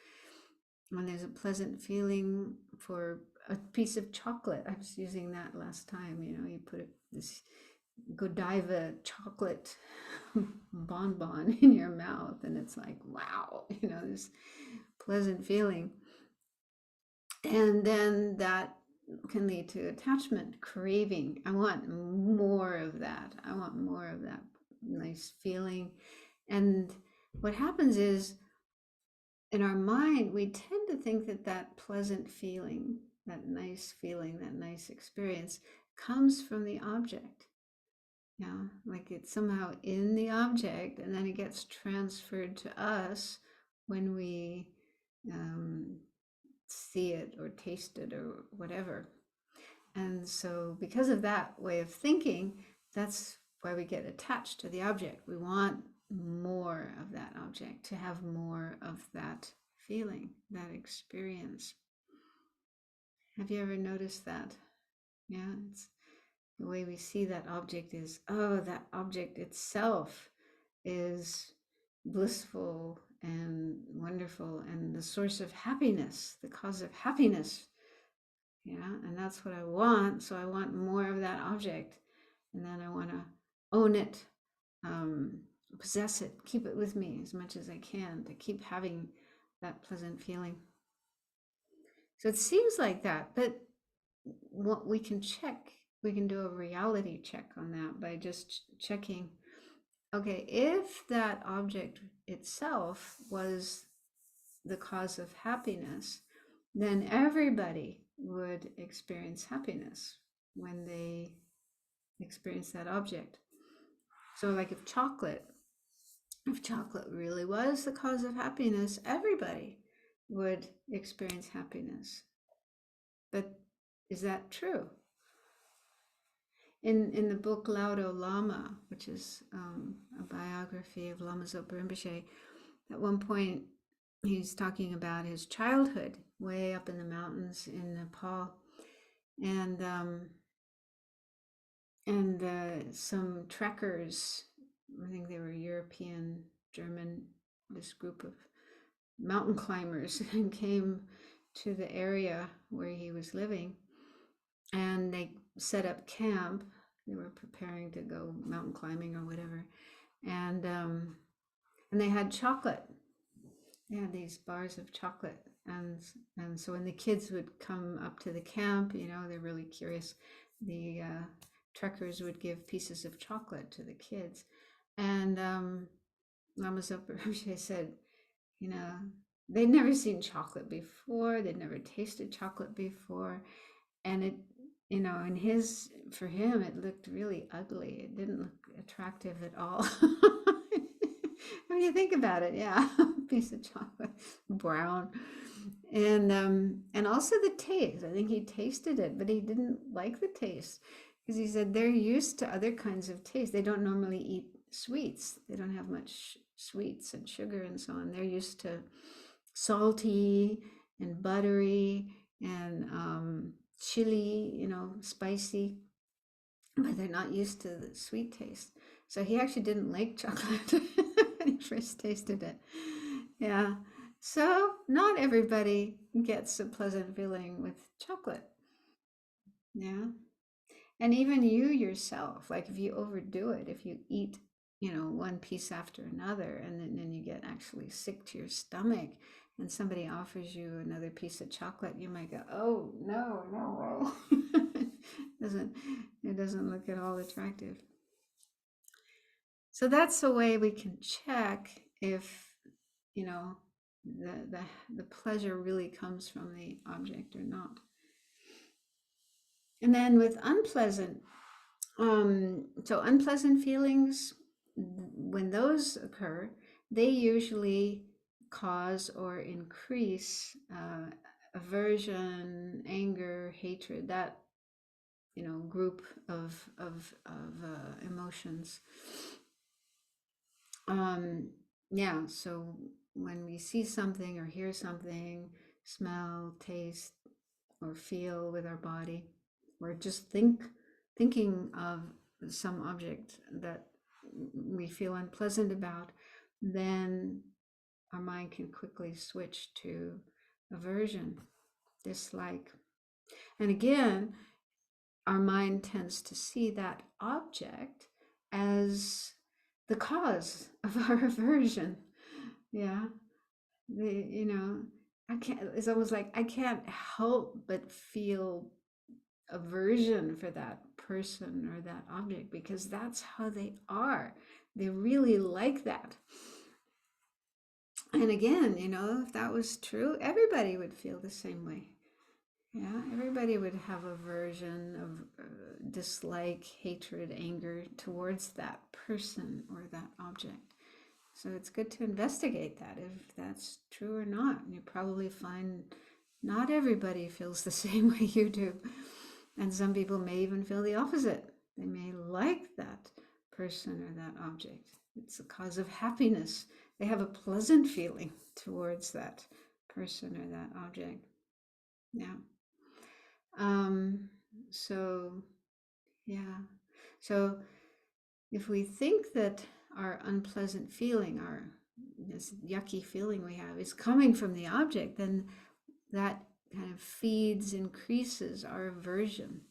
when there's a pleasant feeling for a piece of chocolate. I was using that last time. You put this Godiva chocolate bonbon in your mouth, and it's like, wow, this pleasant feeling. And then that can lead to attachment, craving. I want more of that. I want more of that nice feeling. And what happens is, in our mind, we tend to think that that pleasant feeling, that nice experience comes from the object. Yeah, like it's somehow in the object, and then it gets transferred to us when we see it or taste it or whatever. And so because of that way of thinking, that's why we get attached to the object. We want more of that object, to have more of that feeling, that experience. Have you ever noticed that? Yeah, it's the way we see that object is, that object itself is blissful and wonderful and the source of happiness, the cause of happiness. Yeah, and that's what I want. So I want more of that object, and then I want to own it, possess it, keep it with me as much as I can to keep having that pleasant feeling. So it seems like that, but what we can check, we can do a reality check on that by just checking, okay, if that object itself was the cause of happiness, then everybody would experience happiness when they experience that object. So like if chocolate really was the cause of happiness, everybody would experience happiness. But is that true? In the book Laudo Lama, which is a biography of Lama Zopa Rinpoche, at one point he's talking about his childhood way up in the mountains in Nepal, and some trekkers, I think they were European, German, this group of mountain climbers came to the area where he was living, and they set up camp. They were preparing to go mountain climbing or whatever, And they had chocolate. They had these bars of chocolate, and so when the kids would come up to the camp, they're really curious. The trekkers would give pieces of chocolate to the kids, and Lama Zopa Rinpoche said, you know, they'd never seen chocolate before, they'd never tasted chocolate before, and it, for him, it looked really ugly. It didn't look attractive at all. When you think about it, yeah, piece of chocolate, brown, and also the taste. I think he tasted it, but he didn't like the taste because he said they're used to other kinds of taste. They don't normally eat sweets. They don't have much sweets and sugar and so on. They're used to salty and buttery and chili, spicy, but they're not used to the sweet taste. So he actually didn't like chocolate when he first tasted it. Yeah. So not everybody gets a pleasant feeling with chocolate. Yeah. And even you yourself, like if you overdo it, if you eat, one piece after another, and then you get actually sick to your stomach, and somebody offers you another piece of chocolate, you might go, "Oh no, no way!" doesn't It doesn't look at all attractive. So that's a way we can check if the pleasure really comes from the object or not. And then with unpleasant, so unpleasant feelings, when those occur, they usually cause or increase aversion, anger, hatred, that group of emotions. Yeah, so when we see something or hear something, smell, taste, or feel with our body, or just thinking of some object that we feel unpleasant about, then our mind can quickly switch to aversion, dislike. And again, our mind tends to see that object as the cause of our aversion. Yeah. I can't, it's almost like I can't help but feel aversion for that person or that object because that's how they are. They really like that. And again, if that was true, everybody would feel the same way. Yeah, everybody would have aversion, of dislike, hatred, anger towards that person or that object. So it's good to investigate that if that's true or not. And you probably find not everybody feels the same way you do. And some people may even feel the opposite. They may like that person or that object. It's a cause of happiness. They have a pleasant feeling towards that person or that object. Yeah. So, yeah. So if we think that our unpleasant feeling, this yucky feeling we have is coming from the object, then that kind of feeds, increases our aversion.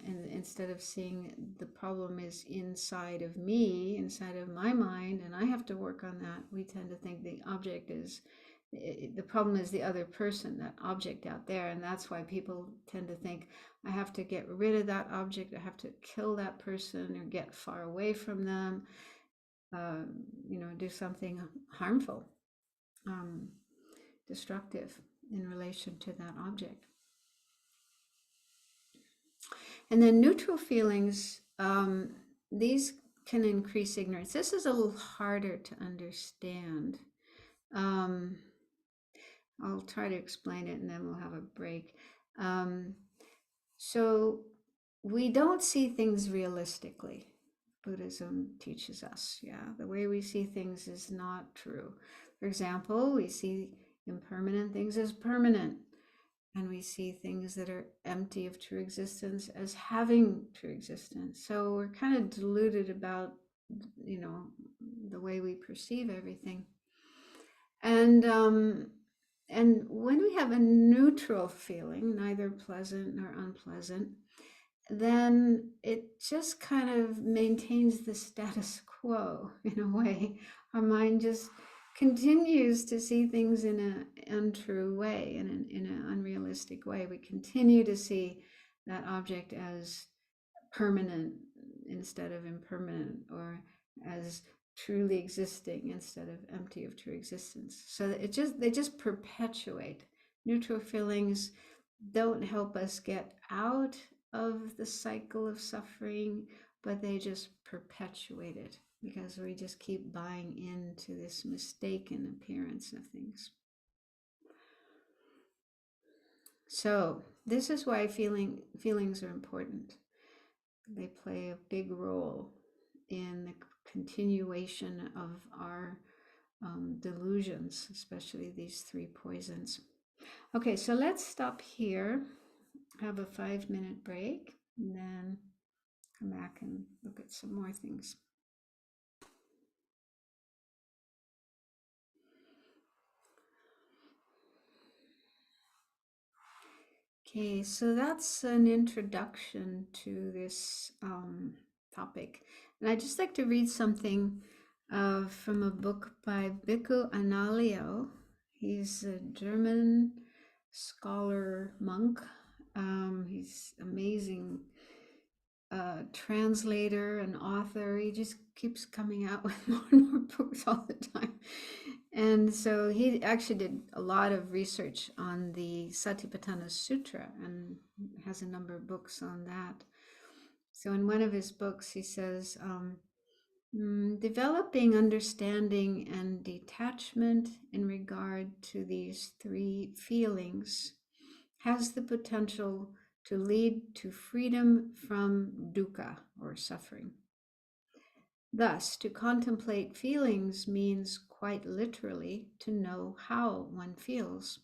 And instead of seeing the problem is inside of me, inside of my mind, and I have to work on that, we tend to think the problem is the other person, that object out there. And that's why people tend to think, I have to get rid of that object, I have to kill that person or get far away from them, do something harmful, destructive in relation to that object. And then neutral feelings, these can increase ignorance. This is a little harder to understand. I'll try to explain it and then we'll have a break. So we don't see things realistically. Buddhism teaches us, the way we see things is not true. For example, we see impermanent things as permanent, and we see things that are empty of true existence as having true existence. So we're kind of deluded about, the way we perceive everything. And when we have a neutral feeling, neither pleasant nor unpleasant, then it just kind of maintains the status quo in a way. Our mind just continues to see things in an untrue way, in an unrealistic way. We continue to see that object as permanent instead of impermanent, or as truly existing instead of empty of true existence. So they just perpetuate. Neutral feelings don't help us get out of the cycle of suffering, but they just perpetuate it because we just keep buying into this mistaken appearance of things. So this is why feelings are important. They play a big role in the continuation of our delusions, especially these three poisons. Okay, so let's stop here, have a 5-minute break, and then come back and look at some more things. Okay, so that's an introduction to this topic. And I'd just like to read something from a book by Bhikkhu Analio. He's a German scholar monk. He's amazing translator and author. He just keeps coming out with more and more books all the time. And so he actually did a lot of research on the Satipatthana Sutra and has a number of books on that. So in one of his books, he says, developing understanding and detachment in regard to these three feelings has the potential to lead to freedom from dukkha, or suffering. Thus, to contemplate feelings means quite literally to know how one feels.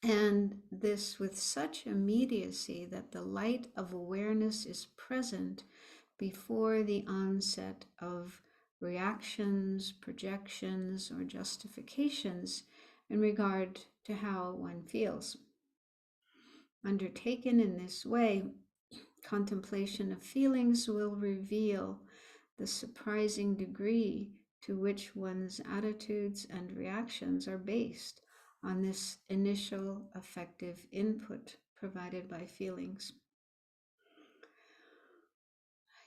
And this with such immediacy that the light of awareness is present before the onset of reactions, projections, or justifications in regard to how one feels. Undertaken in this way, contemplation of feelings will reveal the surprising degree to which one's attitudes and reactions are based on this initial affective input provided by feelings.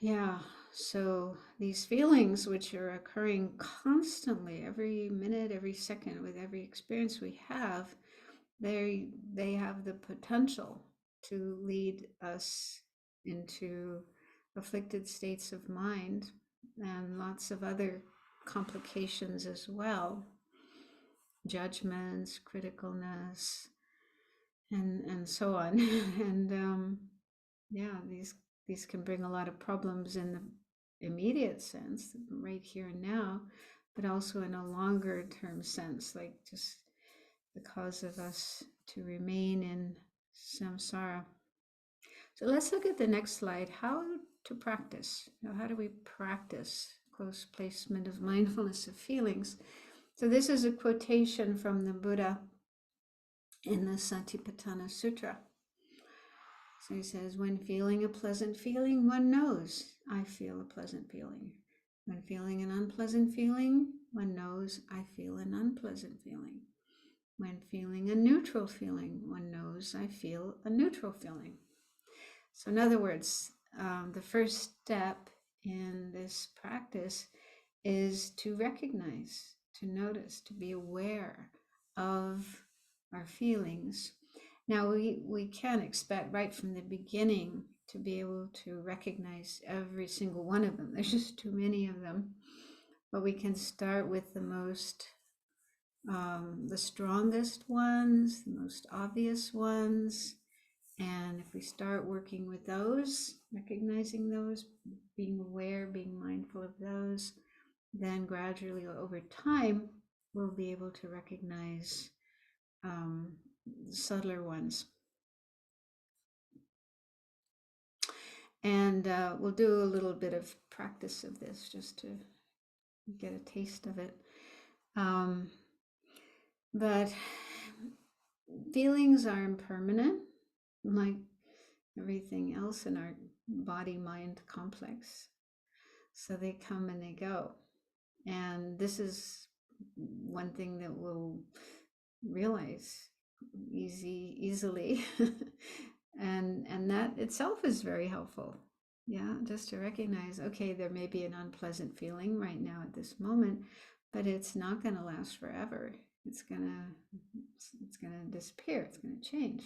Yeah, so these feelings, which are occurring constantly, every minute, every second, with every experience we have, they have the potential to lead us into afflicted states of mind and lots of other complications as well, judgments, criticalness, and so on. And yeah, these can bring a lot of problems in the immediate sense, right here and now, but also in a longer term sense, like just the cause of us to remain in samsara. So let's look at the next slide. How to practice. How do we practice close placement of mindfulness of feelings? So this is a quotation from the Buddha in the Satipatthana Sutra. So he says, when feeling a pleasant feeling, one knows I feel a pleasant feeling. When feeling an unpleasant feeling, one knows I feel an unpleasant feeling. When feeling a neutral feeling, one knows I feel a neutral feeling. So in other words, the first step in this practice is to recognize, to notice, to be aware of our feelings. Now, we can't expect right from the beginning to be able to recognize every single one of them. There's just too many of them. But we can start with the strongest ones, the most obvious ones. And if we start working with those, recognizing those, being aware, being mindful of those, then gradually over time, we'll be able to recognize subtler ones. And we'll do a little bit of practice of this just to get a taste of it. But feelings are impermanent. Like everything else in our body-mind complex. So they come and they go. And this is one thing that we'll realize easily. and that itself is very helpful. Yeah, just to recognize, okay, there may be an unpleasant feeling right now at this moment, but it's not going to last forever. It's gonna disappear. It's gonna change.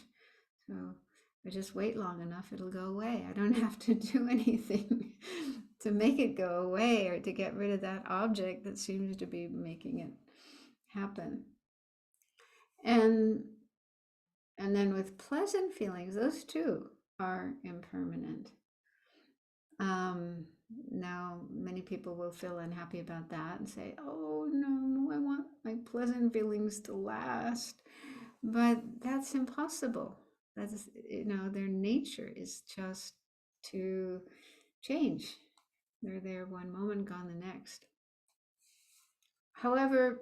So if I just wait long enough, it'll go away. I don't have to do anything to make it go away or to get rid of that object that seems to be making it happen. And then with pleasant feelings, those too are impermanent. Now, many people will feel unhappy about that and say, oh no, I want my pleasant feelings to last. But that's impossible. That's, their nature is just to change. They're there one moment, gone the next. However,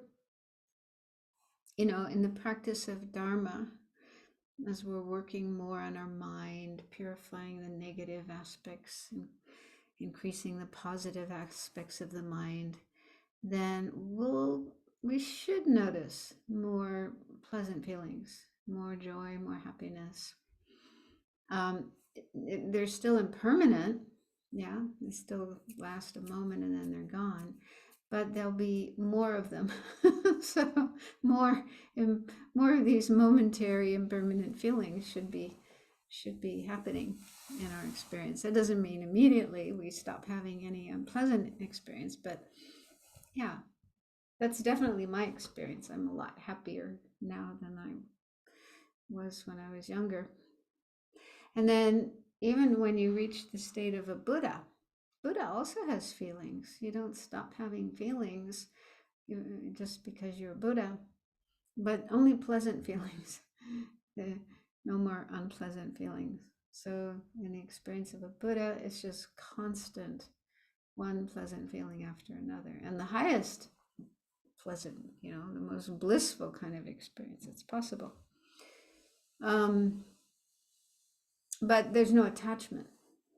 in the practice of Dharma, as we're working more on our mind, purifying the negative aspects and increasing the positive aspects of the mind, then we should notice more pleasant feelings, more joy, more happiness. They're still impermanent. Yeah, they still last a moment and then they're gone, but there'll be more of them. So more of these momentary impermanent feelings should be happening in our experience. That doesn't mean immediately we stop having any unpleasant experience, but yeah, that's definitely my experience. I'm a lot happier now than I was when I was younger. And then even when you reach the state of a Buddha also has feelings. You don't stop having feelings just because you're a Buddha, but only pleasant feelings. No more unpleasant feelings. So in the experience of a Buddha, it's just constant, one pleasant feeling after another. And the highest pleasant, the most blissful kind of experience that's possible. But there's no attachment.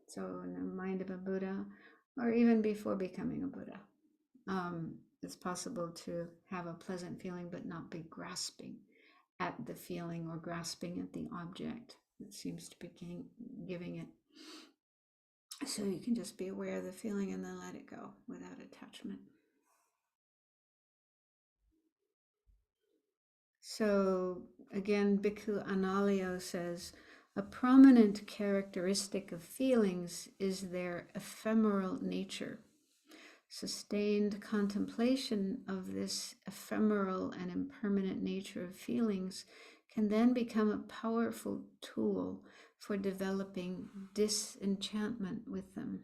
So in the mind of a Buddha, or even before becoming a Buddha, it's possible to have a pleasant feeling but not be grasping at the feeling or grasping at the object that seems to be giving it. So you can just be aware of the feeling and then let it go without attachment. So again, Bhikkhu Analayo says, a prominent characteristic of feelings is their ephemeral nature. Sustained contemplation of this ephemeral and impermanent nature of feelings can then become a powerful tool for developing disenchantment with them.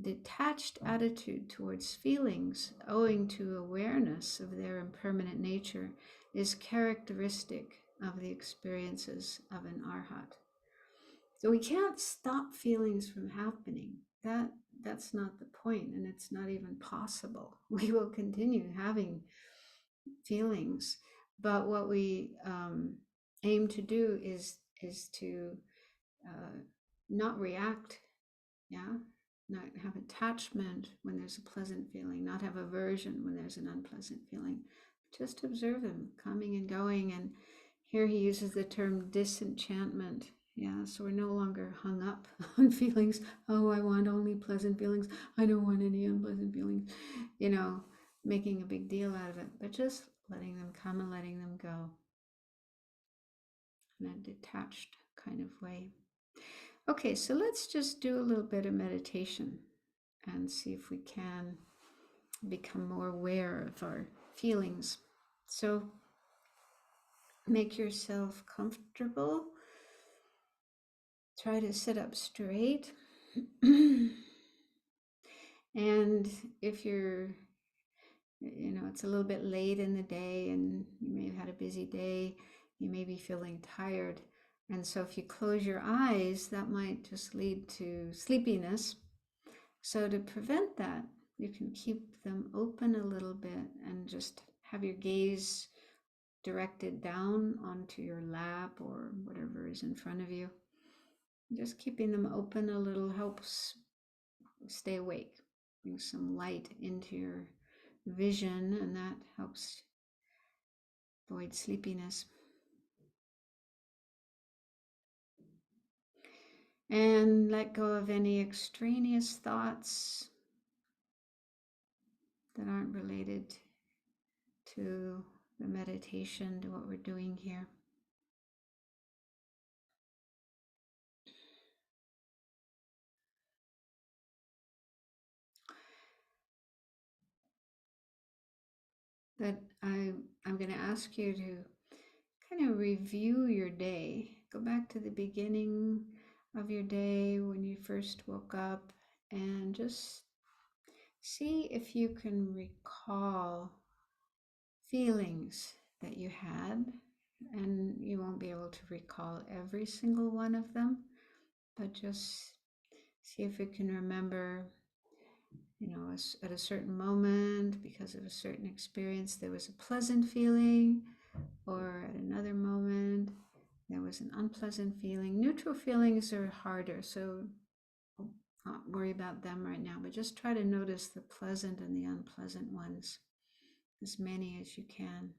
Detached attitude towards feelings, owing to awareness of their impermanent nature, is characteristic of the experiences of an arhat. So we can't stop feelings from happening. That's not the point, and it's not even possible. We will continue having feelings, but what we aim to do is to not react, not have attachment when there's a pleasant feeling, not have aversion when there's an unpleasant feeling. Just observe them coming and going. And here he uses the term disenchantment. Yeah, so we're no longer hung up on feelings. Oh, I want only pleasant feelings. I don't want any unpleasant feelings. Making a big deal out of it, but just letting them come and letting them go in a detached kind of way. Okay, so let's just do a little bit of meditation and see if we can become more aware of our feelings. So make yourself comfortable. Try to sit up straight. And if you're, it's a little bit late in the day and you may have had a busy day, you may be feeling tired. And so if you close your eyes, that might just lead to sleepiness. So to prevent that, you can keep them open a little bit and just have your gaze directed down onto your lap or whatever is in front of you. Just keeping them open a little helps stay awake, bring some light into your vision, and that helps avoid sleepiness. And let go of any extraneous thoughts that aren't related to the meditation, to what we're doing here. That I'm going to ask you to kind of review your day. Go back to the beginning of your day when you first woke up and just see if you can recall feelings that you had. And you won't be able to recall every single one of them, but just see if you can remember, at a certain moment, because of a certain experience, there was a pleasant feeling, or at another moment, there was an unpleasant feeling. Neutral feelings are harder, so not worry about them right now, but just try to notice the pleasant and the unpleasant ones, as many as you can.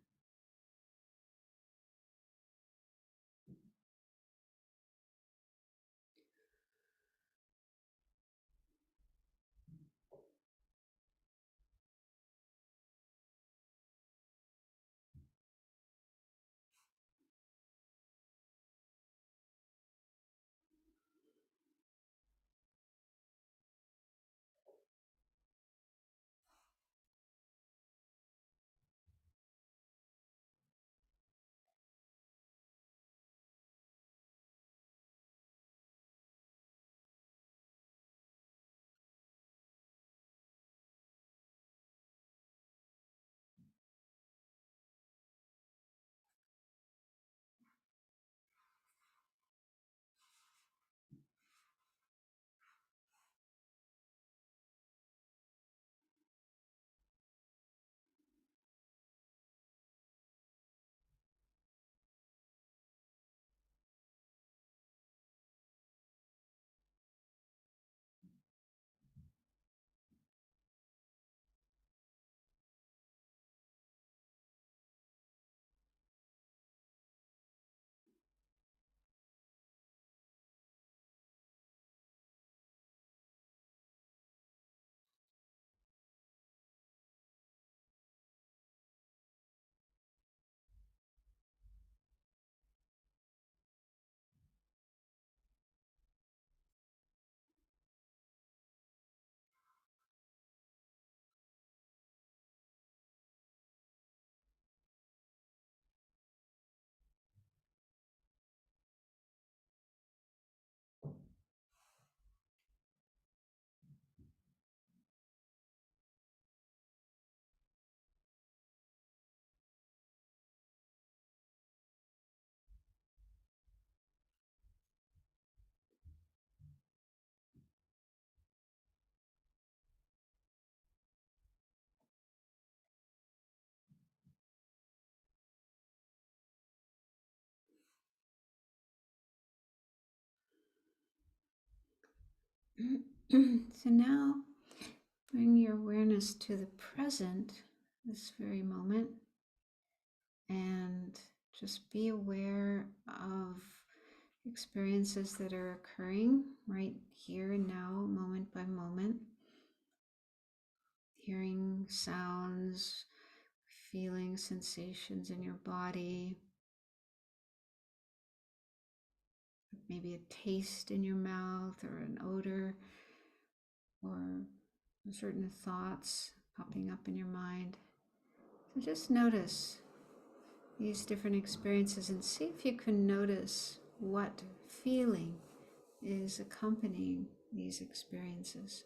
So now bring your awareness to the present, this very moment, and just be aware of experiences that are occurring right here and now, moment by moment. Hearing sounds, feeling sensations in your body, maybe a taste in your mouth or an odor, or certain thoughts popping up in your mind. So just notice these different experiences and see if you can notice what feeling is accompanying these experiences.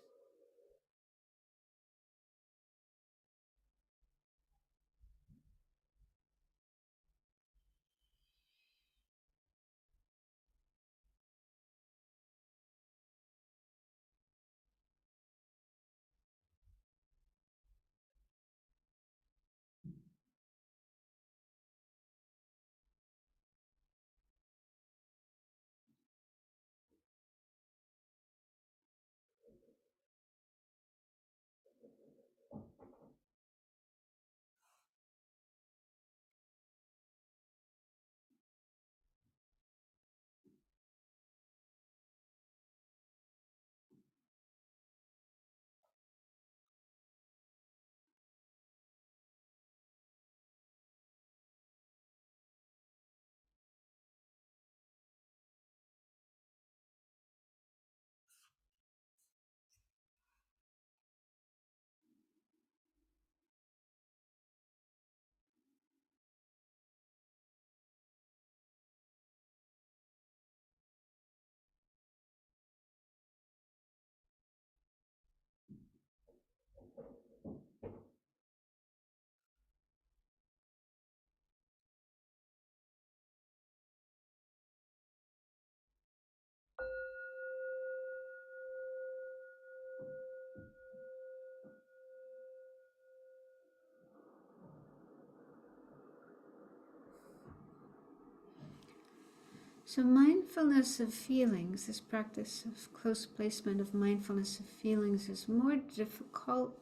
So mindfulness of feelings, this practice of close placement of mindfulness of feelings is more difficult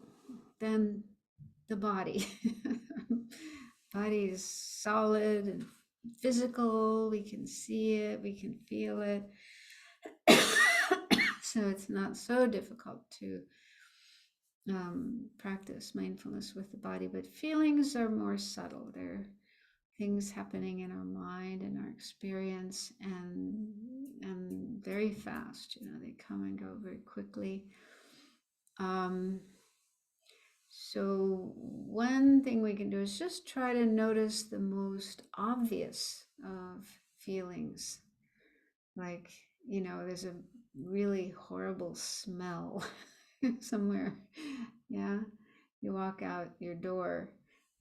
than the body. Body is solid and physical, we can see it, we can feel it. So it's not so difficult to practice mindfulness with the body, but feelings are more subtle. They're things happening in our mind and our experience, and very fast. They come and go very quickly. So one thing we can do is just try to notice the most obvious of feelings. Like, there's a really horrible smell somewhere. Yeah. You walk out your door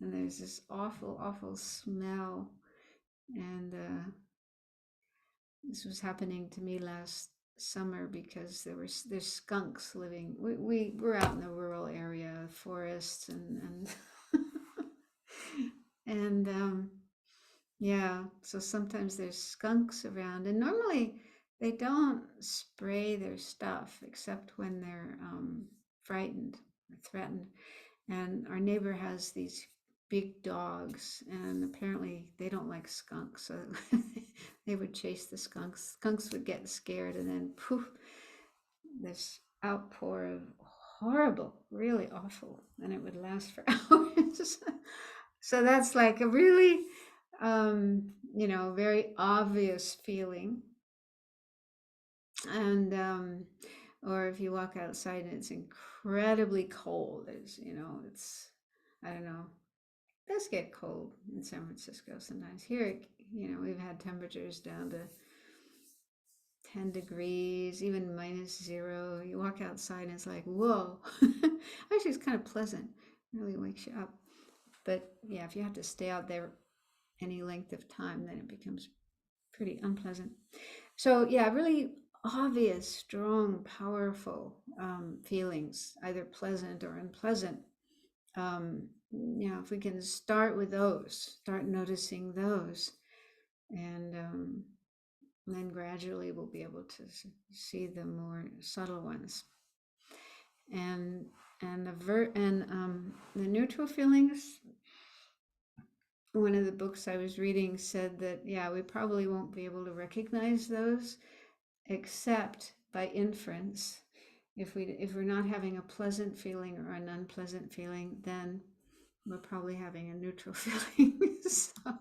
and there's this awful, awful smell. And this was happening to me last summer because there's skunks living. We're out in the rural area, forests and and yeah. So sometimes there's skunks around, and normally they don't spray their stuff except when they're frightened or threatened. And our neighbor has these big dogs, and apparently they don't like skunks, so they would chase the skunks. Skunks would get scared, and then poof, this outpour of horrible, really awful, and it would last for hours. So that's like a really, very obvious feeling. And or if you walk outside and it's incredibly cold, it's, I don't know, it does get cold in San Francisco sometimes. Here, we've had temperatures down to 10 degrees, even -0. You walk outside and it's like, whoa. Actually, it's kind of pleasant. It really wakes you up. But yeah, if you have to stay out there any length of time, then it becomes pretty unpleasant. So yeah, really obvious, strong, powerful feelings, either pleasant or unpleasant. If we can start with those, start noticing those, and then gradually we'll be able to see the more subtle ones. And the neutral feelings. One of the books I was reading said that, yeah, we probably won't be able to recognize those except by inference. If we're not having a pleasant feeling or an unpleasant feeling, then we're probably having a neutral feeling. So,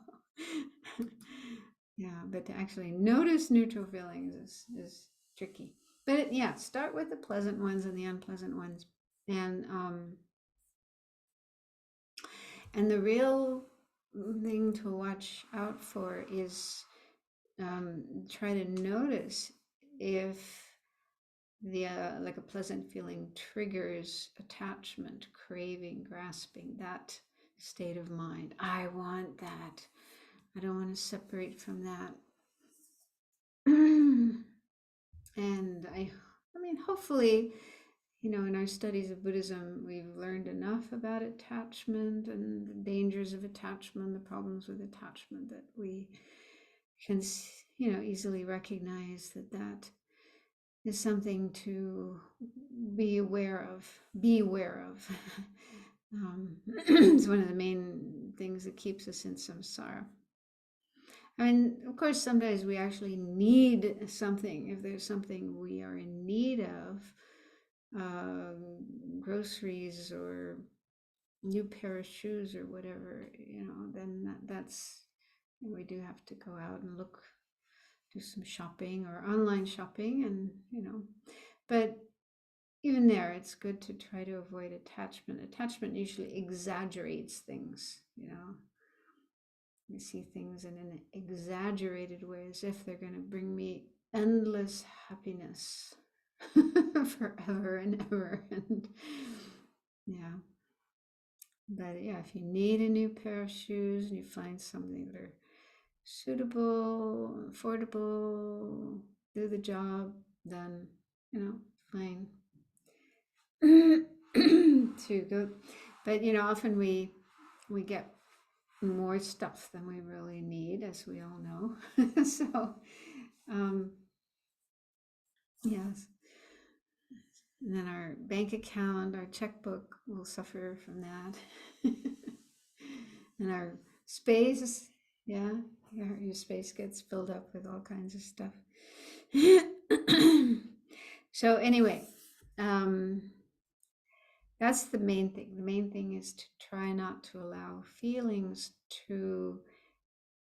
yeah, but to actually notice neutral feelings is tricky. But yeah, start with the pleasant ones and the unpleasant ones, and the real thing to watch out for is try to notice if the like a pleasant feeling triggers attachment, craving, grasping, that state of mind. I want that. I don't want to separate from that. And I mean, hopefully, in our studies of Buddhism, we've learned enough about attachment and the dangers of attachment, the problems with attachment, that we can, easily recognize that is something to be aware of. It's one of the main things that keeps us in samsara. I mean, of course, sometimes we actually need something. If there's something we are in need of, groceries or new pair of shoes or whatever, then that's, we do have to go out and do some shopping or online shopping, and but even there, it's good to try to avoid attachment. Attachment usually exaggerates things. We see things in an exaggerated way, as if they're going to bring me endless happiness forever and ever. And yeah, but yeah, if you need a new pair of shoes and you find something that are suitable, affordable, do the job, then fine. To go, but often we get more stuff than we really need, as we all know. So Yes. And then our bank account, our checkbook will suffer from that. And our space, yeah, your space gets filled up with all kinds of stuff. So anyway, that's the main thing. The main thing is to try not to allow feelings to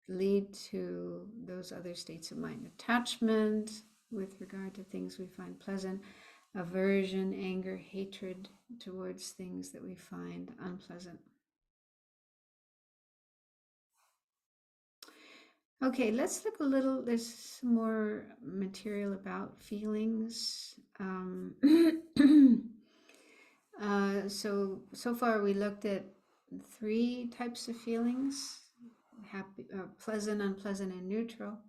lead to those other states of mind. Attachment with regard to things we find pleasant, aversion, anger, hatred towards things that we find unpleasant. Okay, let's look a little, there's some more material about feelings. So far we looked at 3 types of feelings: happy, pleasant, unpleasant, and neutral.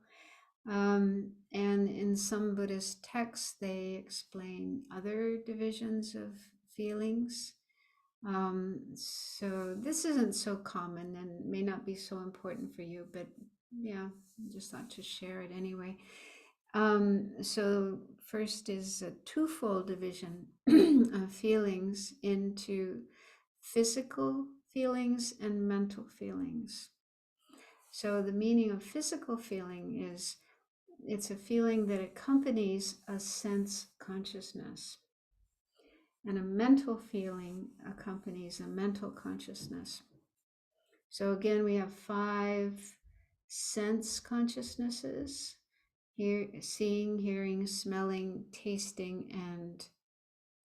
And in some Buddhist texts, they explain other divisions of feelings. So this isn't so common and may not be so important for you, but yeah, just thought to share it anyway. So first is a twofold division of feelings into physical feelings and mental feelings. So the meaning of physical feeling is it's a feeling that accompanies a sense consciousness. And a mental feeling accompanies a mental consciousness. So again, we have 5 sense consciousnesses: seeing, hearing, smelling, tasting, and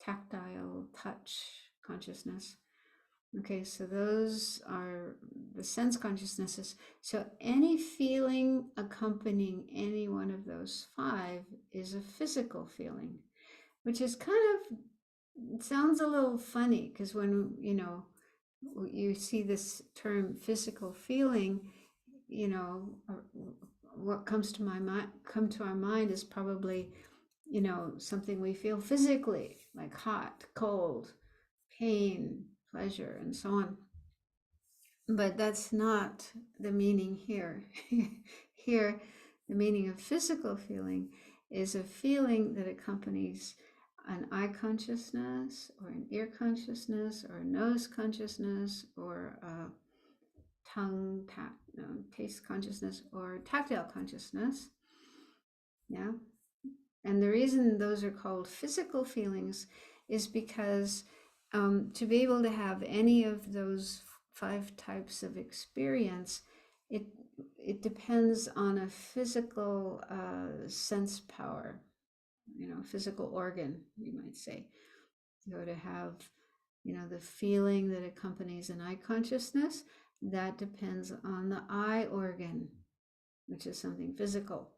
tactile touch consciousness. Okay, so those are the sense consciousnesses. So any feeling accompanying any one of those 5 is a physical feeling, which is kind of, it sounds a little funny because when, you see this term physical feeling, what comes to our mind is probably, something we feel physically, like hot, cold, pain, pleasure, and so on. But that's not the meaning here. Here, the meaning of physical feeling is a feeling that accompanies an eye consciousness, or an ear consciousness, or a nose consciousness, or a taste consciousness, or tactile consciousness. Yeah. And the reason those are called physical feelings is because to be able to have any of those 5 types of experience, it depends on a physical sense power, physical organ, you might say. So to have, the feeling that accompanies an eye consciousness, that depends on the eye organ, which is something physical.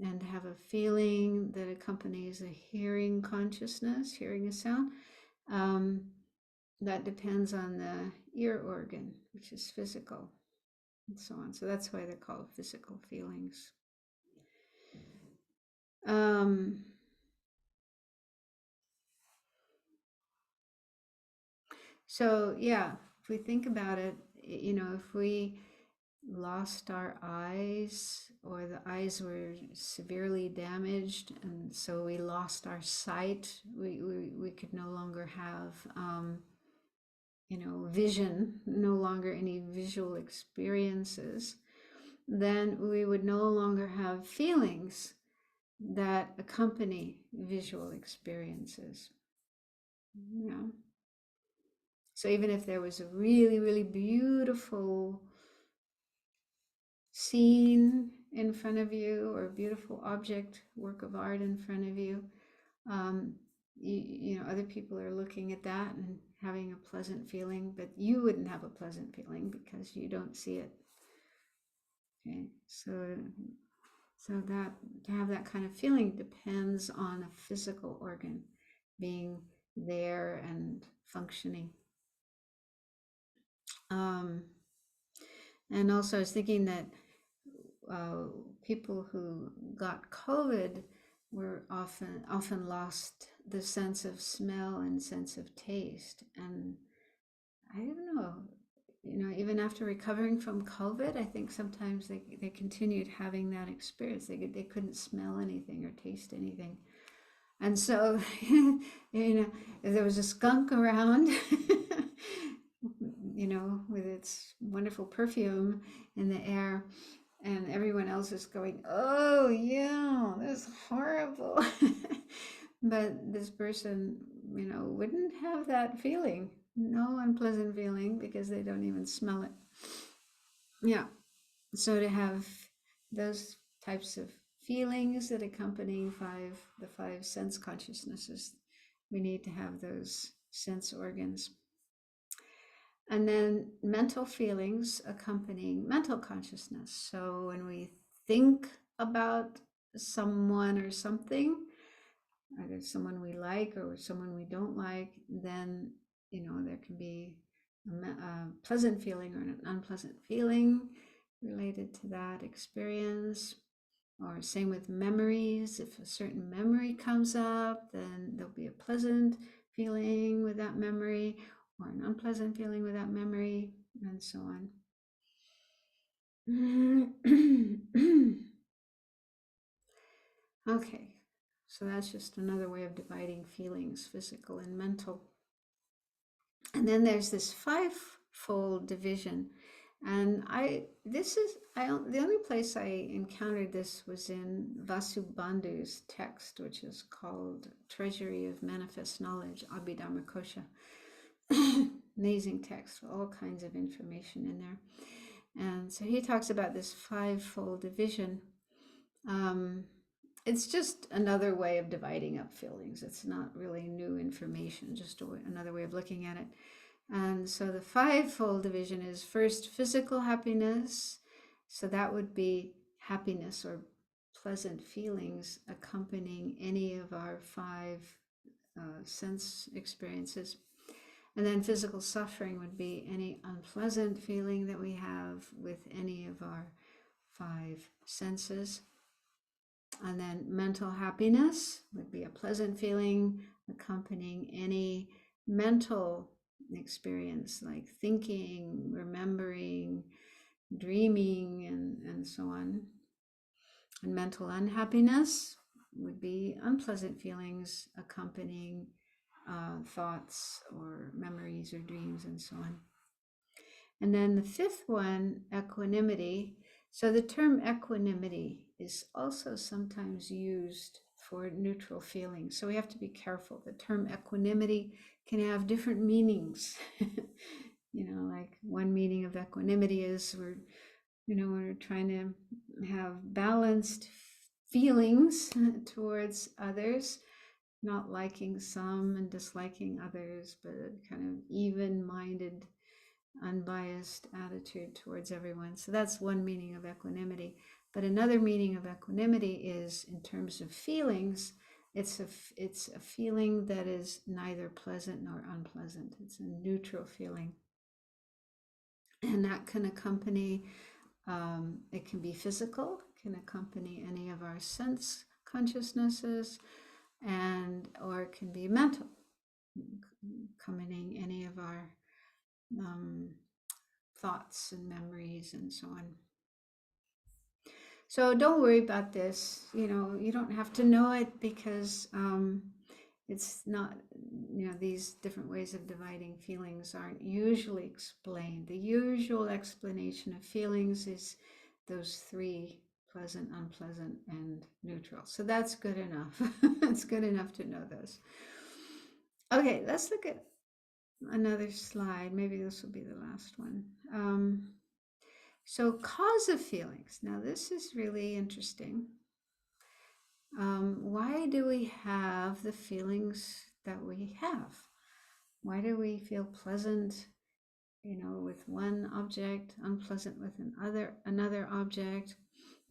And to have a feeling that accompanies a hearing consciousness, hearing a sound, that depends on the ear organ, which is physical, and so on. So that's why they're called physical feelings. So yeah, if we think about it, if we lost our eyes, or the eyes were severely damaged, and so we lost our sight, we could no longer have vision, no longer any visual experiences, then we would no longer have feelings that accompany visual experiences. Yeah. So even if there was a really, really beautiful scene in front of you, or a beautiful object, work of art in front of you, other people are looking at that and having a pleasant feeling, but you wouldn't have a pleasant feeling because you don't see it. Okay, so that, to have that kind of feeling, depends on a physical organ being there and functioning. And also I was thinking that people who got COVID were often lost the sense of smell and sense of taste. And I don't know, even after recovering from COVID, I think sometimes they continued having that experience. They couldn't smell anything or taste anything. And so, if there was a skunk around, with its wonderful perfume in the air, and everyone else is going, "Oh, yeah, that's horrible." But this person, wouldn't have that feeling, no unpleasant feeling, because they don't even smell it. Yeah. So to have those types of feelings that accompany the five sense consciousnesses, we need to have those sense organs. And then mental feelings accompanying mental consciousness. So when we think about someone or something, either someone we like or someone we don't like, then there can be a pleasant feeling or an unpleasant feeling related to that experience. Or same with memories. If a certain memory comes up, then there'll be a pleasant feeling with that memory or an unpleasant feeling with that memory, and so on. Okay, so that's just another way of dividing feelings, physical and mental. And then there's this five-fold division. And the only place I encountered this was in Vasubandhu's text, which is called Treasury of Manifest Knowledge, Abhidharmakosha. Amazing text, all kinds of information in there. And so he talks about this five-fold division. It's just another way of dividing up feelings. It's not really new information, just another way of looking at it. And so the five-fold division is first physical happiness. So that would be happiness or pleasant feelings accompanying any of our five sense experiences. And then physical suffering would be any unpleasant feeling that we have with any of our five senses. And then mental happiness would be a pleasant feeling accompanying any mental experience, like thinking, remembering, dreaming, and so on. And mental unhappiness would be unpleasant feelings accompanying thoughts or memories or dreams and so on. And then the fifth one, equanimity. So the term equanimity is also sometimes used for neutral feelings. So we have to be careful. The term equanimity can have different meanings. Like one meaning of equanimity is we're trying to have balanced feelings towards others, not liking some and disliking others, but kind of even-minded, unbiased attitude towards everyone. So that's one meaning of equanimity. But another meaning of equanimity is, in terms of feelings, it's a feeling that is neither pleasant nor unpleasant. It's a neutral feeling. And that can accompany, it can be physical, can accompany any of our sense consciousnesses, or it can be mental, accompanying any of our thoughts and memories and so on. So don't worry about this. You don't have to know it, because it's not, these different ways of dividing feelings aren't usually explained. The usual explanation of feelings is those three: pleasant, unpleasant, and neutral. So that's good enough. It's good enough to know those. Okay, let's look at another slide. Maybe this will be the last one. So cause of feelings. Now this is really interesting. Why do we have the feelings that we have? Why do we feel pleasant, with one object, unpleasant with another object,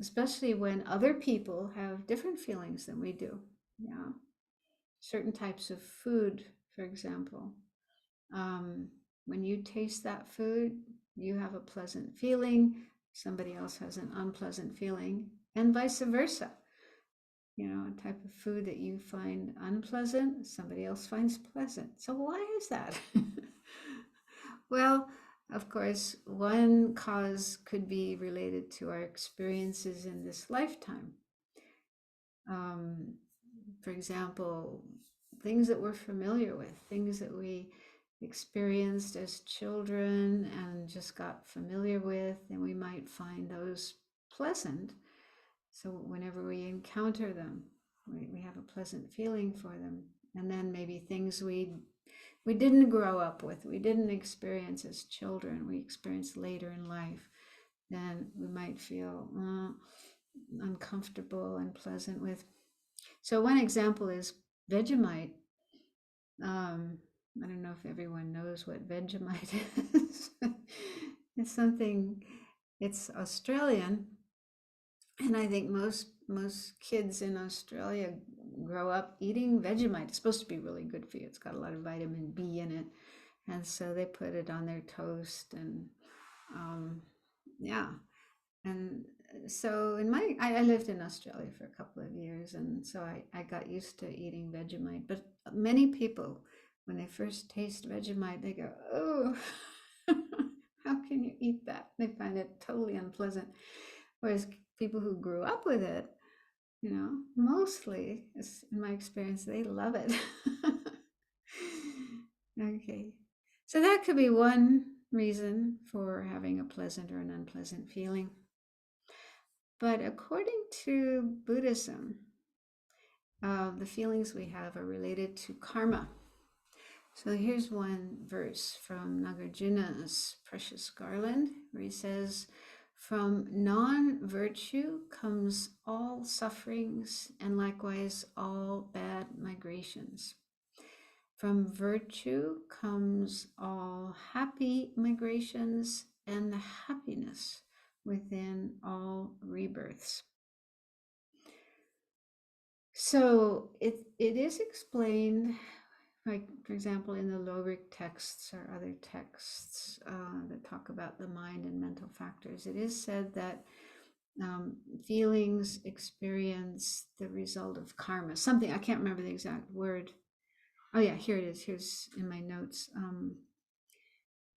especially when other people have different feelings than we do? Yeah. Certain types of food, for example. When you taste that food, you have a pleasant feeling, somebody else has an unpleasant feeling, and vice versa. A type of food that you find unpleasant, somebody else finds pleasant. So why is that? Well, Of course, one cause could be related to our experiences in this lifetime. Um, for example, things that we're familiar with, things that we experienced as children and just got familiar with, and we might find those pleasant. So whenever we encounter them, we have a pleasant feeling for them. And then maybe things we didn't grow up with, we didn't experience as children, we experienced later in life, then we might feel uncomfortable and pleasant with. So one example is Vegemite. I don't know if everyone knows what Vegemite is. It's something, it's Australian, and I think most kids in Australia grow up eating Vegemite. It's supposed to be really good for you. It's got a lot of vitamin B in it, and so they put it on their toast, and yeah. And so I lived in Australia for a couple of years, and so I got used to eating Vegemite. But many people, when they first taste Vegemite, they go, "Oh, how can you eat that?" They find it totally unpleasant. Whereas people who grew up with it, mostly, in my experience, they love it. Okay. So that could be one reason for having a pleasant or an unpleasant feeling. But according to Buddhism, the feelings we have are related to karma. So here's one verse from Nagarjuna's Precious Garland, where he says, "From non-virtue comes all sufferings, and likewise all bad migrations. From virtue comes all happy migrations, and the happiness within all rebirths." So it is explained, like, for example, in the Logic texts or other texts that talk about the mind and mental factors. It is said that feelings experience the result of karma. Something, I can't remember the exact word. Oh yeah, here it is. Here's in my notes.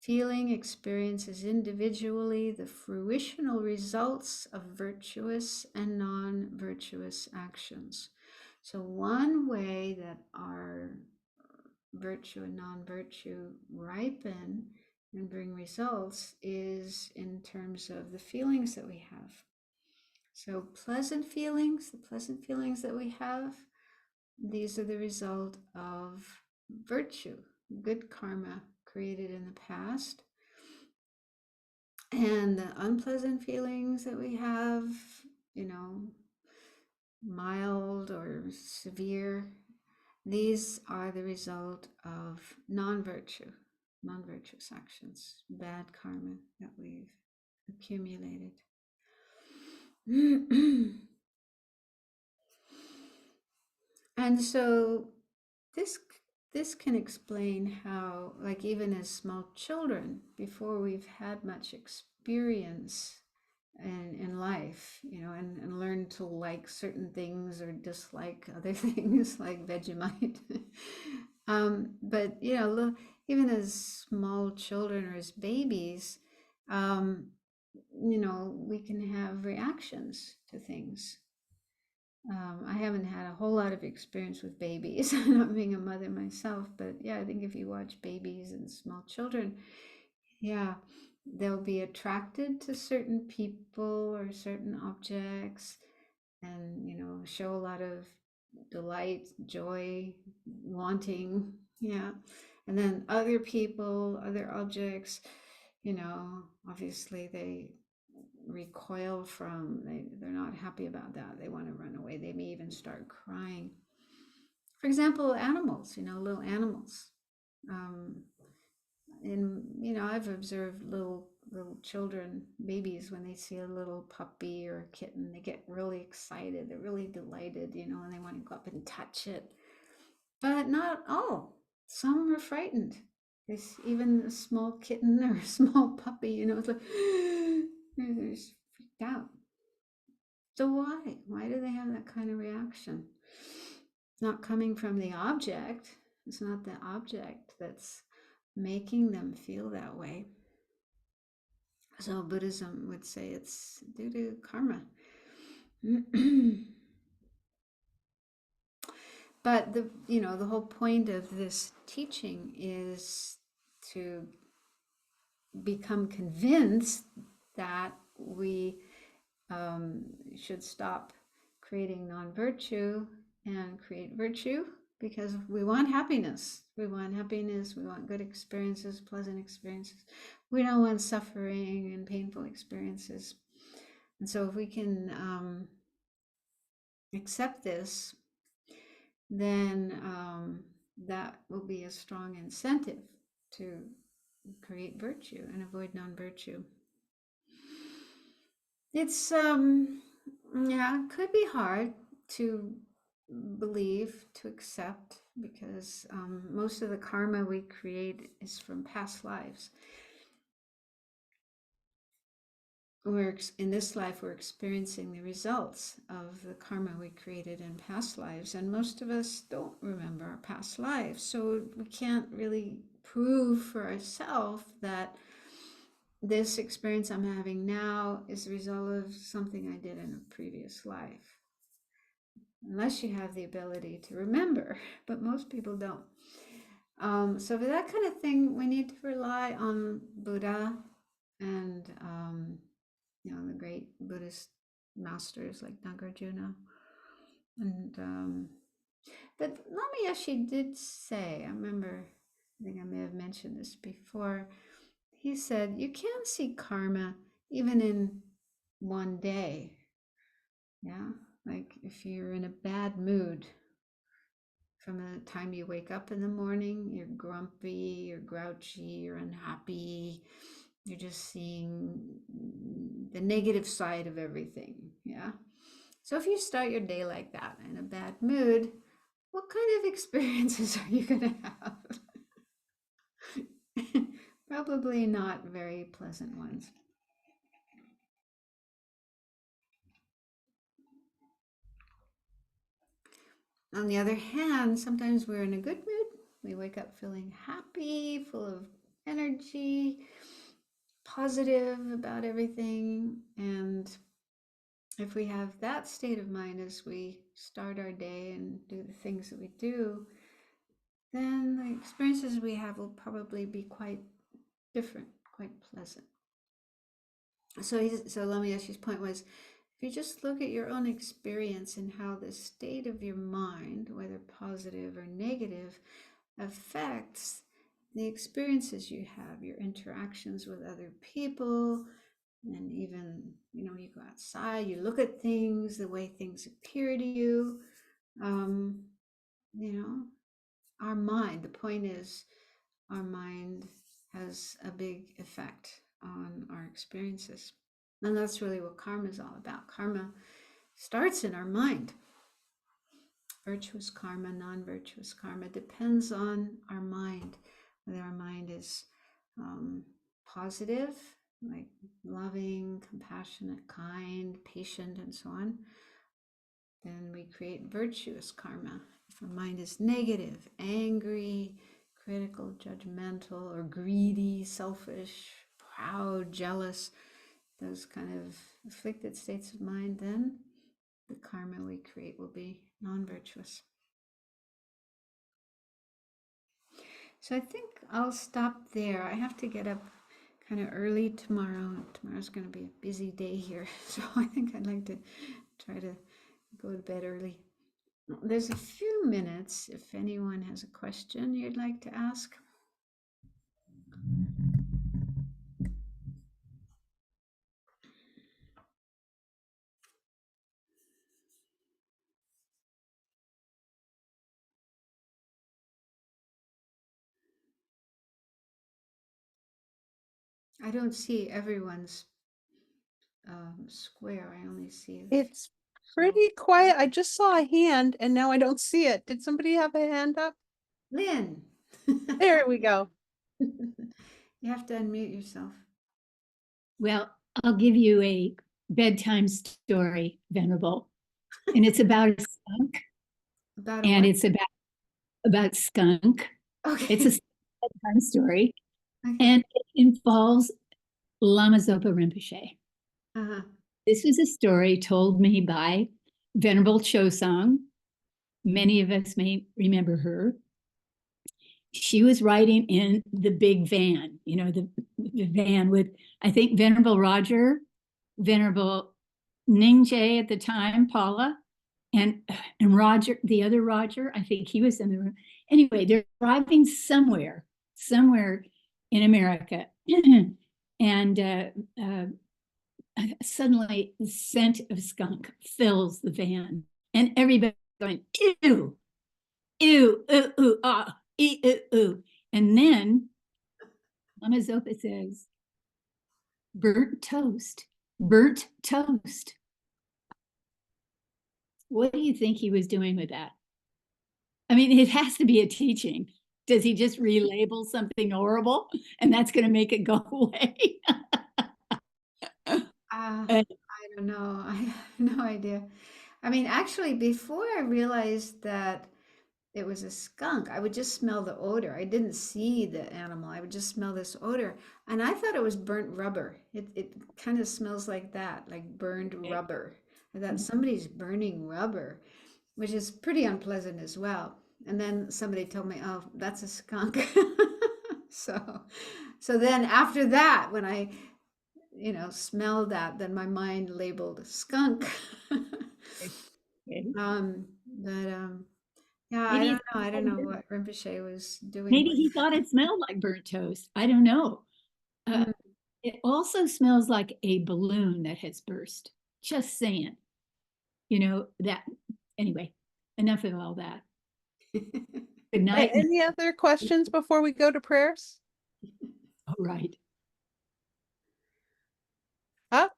Feeling experiences individually the fruitional results of virtuous and non-virtuous actions. So one way that our virtue and non-virtue ripen and bring results is in terms of the feelings that we have. So pleasant feelings, the pleasant feelings that we have, these are the result of virtue, good karma created in the past. And the unpleasant feelings that we have, mild or severe, these are the result of non-virtuous actions, bad karma that we've accumulated. And so this can explain how, like, even as small children, before we've had much experience in life, and learn to like certain things or dislike other things, like Vegemite. But even as small children or as babies, we can have reactions to things. I haven't had a whole lot of experience with babies, not being a mother myself, but yeah, I think if you watch babies and small children, yeah, they'll be attracted to certain people or certain objects, and show a lot of delight, joy, wanting, yeah. And then other people, other objects, obviously they recoil from, they're not happy about that, they want to run away, they may even start crying. For example, animals, little animals, and I've observed little children, babies, when they see a little puppy or a kitten, they get really excited, they're really delighted, and they want to go up and touch it. But not all. Some are frightened. Even a small kitten or a small puppy, it's like they're just freaked out. So why do they have that kind of reaction? It's not coming from the object. It's not the object that's making them feel that way. So Buddhism would say it's due to karma. But the whole point of this teaching is to become convinced that we should stop creating non-virtue and create virtue, because we want happiness. We want happiness. We want good experiences, pleasant experiences. We don't want suffering and painful experiences. And so if we can accept this, then that will be a strong incentive to create virtue and avoid non-virtue. It's yeah, it could be hard to believe, to accept, because most of the karma we create is from past lives. In this life, we're experiencing the results of the karma we created in past lives, and most of us don't remember our past lives, so we can't really prove for ourselves that this experience I'm having now is a result of something I did in a previous life, unless you have the ability to remember, but most people don't. So for that kind of thing, we need to rely on Buddha and the great Buddhist masters like Nagarjuna. And but Lama Yeshe did say, I think I may have mentioned this before, he said, you can see karma even in one day. Yeah, like if you're in a bad mood, from the time you wake up in the morning, you're grumpy, you're grouchy, you're unhappy, you're just seeing the negative side of everything. Yeah. So if you start your day like that, in a bad mood, what kind of experiences are you going to have? Probably not very pleasant ones. On the other hand, sometimes we're in a good mood. We wake up feeling happy, full of energy, positive about everything. And if we have that state of mind as we start our day and do the things that we do, then the experiences we have will probably be quite different, quite pleasant. So Lama Yeshe's point was, if you just look at your own experience and how the state of your mind, whether positive or negative, affects the experiences you have, your interactions with other people, and even, you go outside, you look at things, the way things appear to you, our mind, the point is, our mind has a big effect on our experiences. And that's really what karma is all about. Karma starts in our mind. Virtuous karma, non-virtuous karma depends on our mind. Whether our mind is positive, like loving, compassionate, kind, patient, and so on, then we create virtuous karma. If our mind is negative, angry, critical, judgmental, or greedy, selfish, proud, jealous, those kind of afflicted states of mind, then the karma we create will be non-virtuous. So I think I'll stop there. I have to get up kind of early tomorrow. Tomorrow's going to be a busy day here, so I think I'd like to try to go to bed early. There's a few minutes if anyone has a question you'd like to ask. I don't see everyone's square. I only see It's pretty quiet. I just saw a hand and now I don't see it. Did somebody have a hand up? Lynn. There we go. You have to unmute yourself. Well, I'll give you a bedtime story, Venerable. And it's about a skunk. It's about skunk. Okay. It's a bedtime story. Okay. And it involves Lama Zopa Rinpoche. Uh-huh. This was a story told me by Venerable Chosang. Many of us may remember her. She was riding in the big van, you know, the van with, I think, Venerable Roger, Venerable Ningje at the time, Paula, and Roger, the other Roger, I think he was in the room. Anyway, they're driving somewhere in America. And suddenly the scent of skunk fills the van, and everybody going, ew, ew, ooh, ooh, ah, ee, ooh, ooh. And then Lama Zopa says, burnt toast, burnt toast. What do you think he was doing with that? I mean, it has to be a teaching. Does he just relabel something horrible and that's going to make it go away? I don't know. I have no idea. I mean, actually, before I realized that it was a skunk, I would just smell the odor. I didn't see the animal. I would just smell this odor. And I thought it was burnt rubber. It kind of smells like that, like burned rubber. I thought somebody's burning rubber, which is pretty unpleasant as well. And then somebody told me, oh, that's a skunk. So then after that, when I smelled that, then my mind labeled skunk. Okay. But yeah, Maybe I don't know what Rinpoche was doing maybe with. he thought it smelled like burnt toast. I don't know. Mm. It also smells like a balloon that has burst. Just saying. You know, that anyway, enough of all that. Good night. Any other questions before we go to prayers? All right. Huh?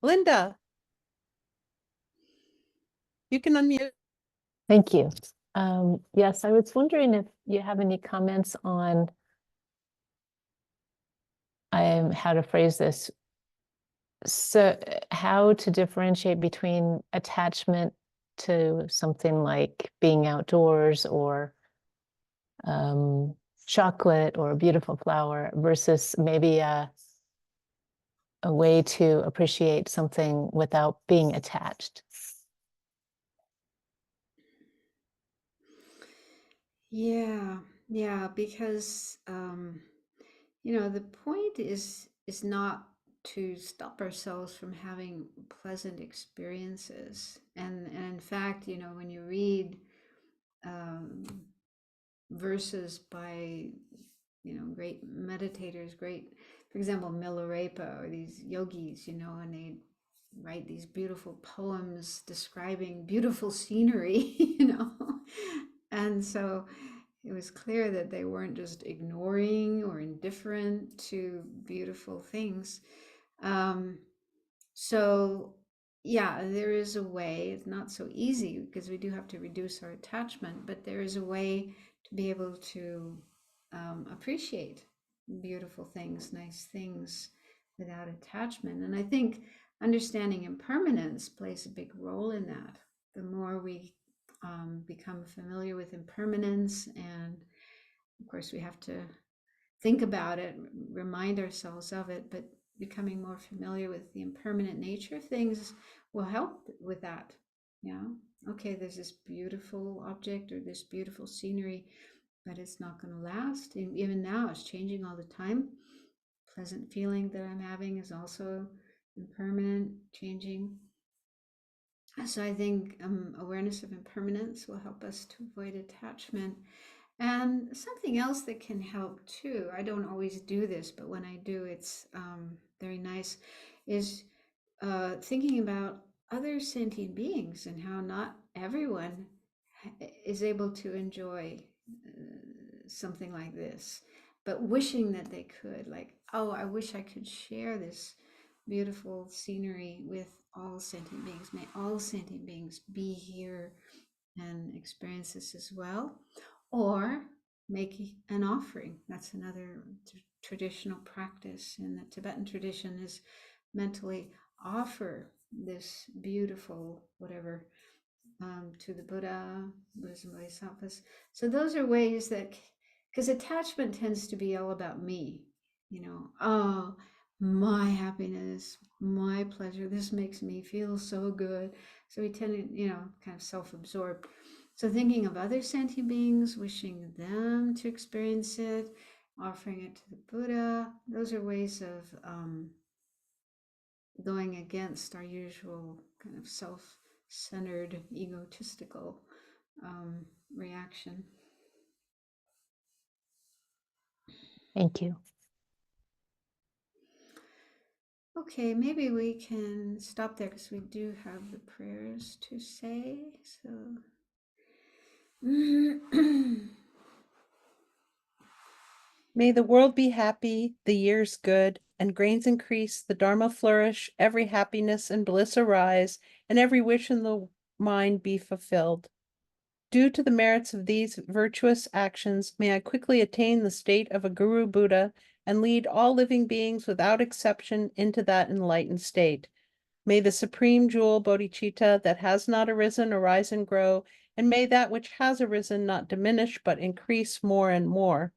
Linda, you can unmute. Thank you. Yes, I was wondering if you have any comments on how to phrase this. So how to differentiate between attachment to something like being outdoors or chocolate or a beautiful flower versus maybe a way to appreciate something without being attached. Yeah, because the point is not to stop ourselves from having pleasant experiences. And in fact, when you read verses by great meditators, for example, Milarepa, or these yogis, and they write these beautiful poems describing beautiful scenery, and so it was clear that they weren't just ignoring or indifferent to beautiful things. So yeah, there is a way. It's not so easy because we do have to reduce our attachment, but there is a way to be able to appreciate beautiful things, nice things without attachment. And I think understanding impermanence plays a big role in that. The more we become familiar with impermanence, and of course we have to think about it, remind ourselves of it, but becoming more familiar with the impermanent nature of things will help with that. Yeah. Okay, there's this beautiful object or this beautiful scenery, but it's not going to last. And even now, it's changing all the time. Pleasant feeling that I'm having is also impermanent, changing. So I think awareness of impermanence will help us to avoid attachment. And something else that can help too, I don't always do this, but when I do, it's very nice, is thinking about other sentient beings and how not everyone is able to enjoy something like this, but wishing that they could, like, oh, I wish I could share this beautiful scenery with all sentient beings. May all sentient beings be here and experience this as well. Or make an offering. That's another traditional practice in the Tibetan tradition, is mentally offer this beautiful whatever to the Buddha, Buddhas and Bodhisattvas. So those are ways that, because attachment tends to be all about me, oh, my happiness, my pleasure. This makes me feel so good. So we tend to, kind of self-absorbed. So thinking of other sentient beings, wishing them to experience it, offering it to the Buddha, those are ways of going against our usual kind of self-centered, egotistical reaction. Thank you. Okay, maybe we can stop there because we do have the prayers to say. So, May the world be happy, the years good, and grains increase, the Dharma flourish, every happiness and bliss arise, and every wish in the mind be fulfilled. Due to the merits of these virtuous actions, may I quickly attain the state of a Guru Buddha and lead all living beings without exception into that enlightened state. May the supreme jewel bodhicitta that has not arisen arise and grow, and may that which has arisen not diminish but increase more and more.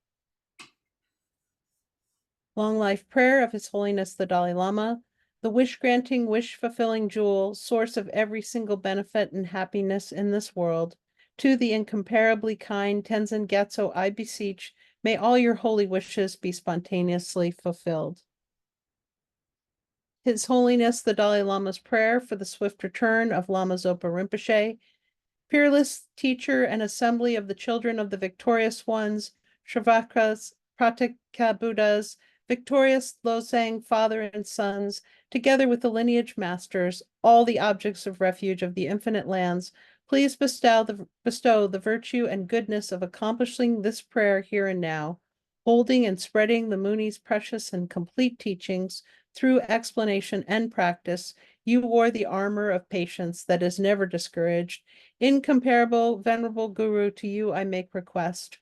Long life prayer of His Holiness the Dalai Lama, the wish-granting, wish-fulfilling jewel, source of every single benefit and happiness in this world. To the incomparably kind Tenzin Gyatso, I beseech, may all your holy wishes be spontaneously fulfilled. His Holiness the Dalai Lama's prayer for the swift return of Lama Zopa Rinpoche, peerless teacher and assembly of the children of the victorious ones, Shravakas, Pratika Buddhas, victorious Losang father and sons, together with the lineage masters, all the objects of refuge of the infinite lands, please bestow the virtue and goodness of accomplishing this prayer here and now, holding and spreading the Munis' precious and complete teachings through explanation and practice. You wore the armor of patience that is never discouraged. Incomparable, venerable Guru, to you I make request.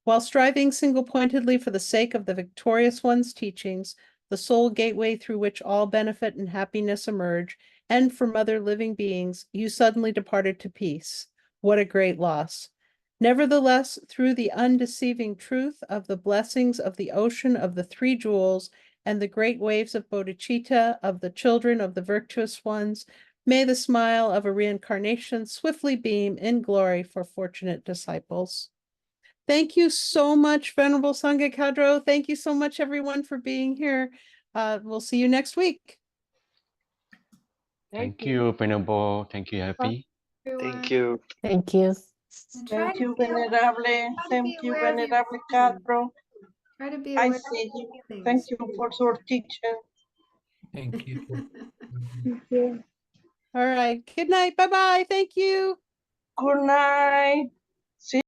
While striving single-pointedly for the sake of the victorious one's teachings, the sole gateway through which all benefit and happiness emerge, and from other living beings, you suddenly departed to peace. What a great loss. Nevertheless, through the undeceiving truth of the blessings of the ocean of the three jewels and the great waves of bodhicitta of the children of the virtuous ones, may the smile of a reincarnation swiftly beam in glory for fortunate disciples. Thank you so much, Venerable Sangye Khadro. Thank you so much, everyone, for being here. We'll see you next week. Thank you, Venerable. Thank you, Happy. Thank you. Thank you. And try Thank to you, be aware, Venerable. try to Thank be you, aware of your Venerable feelings. Khadro. Try to be I aware of see you. your feelings. Thank you for your teaching. Thank you. Thank you. All right. Good night. Bye-bye. Thank you. Good night. See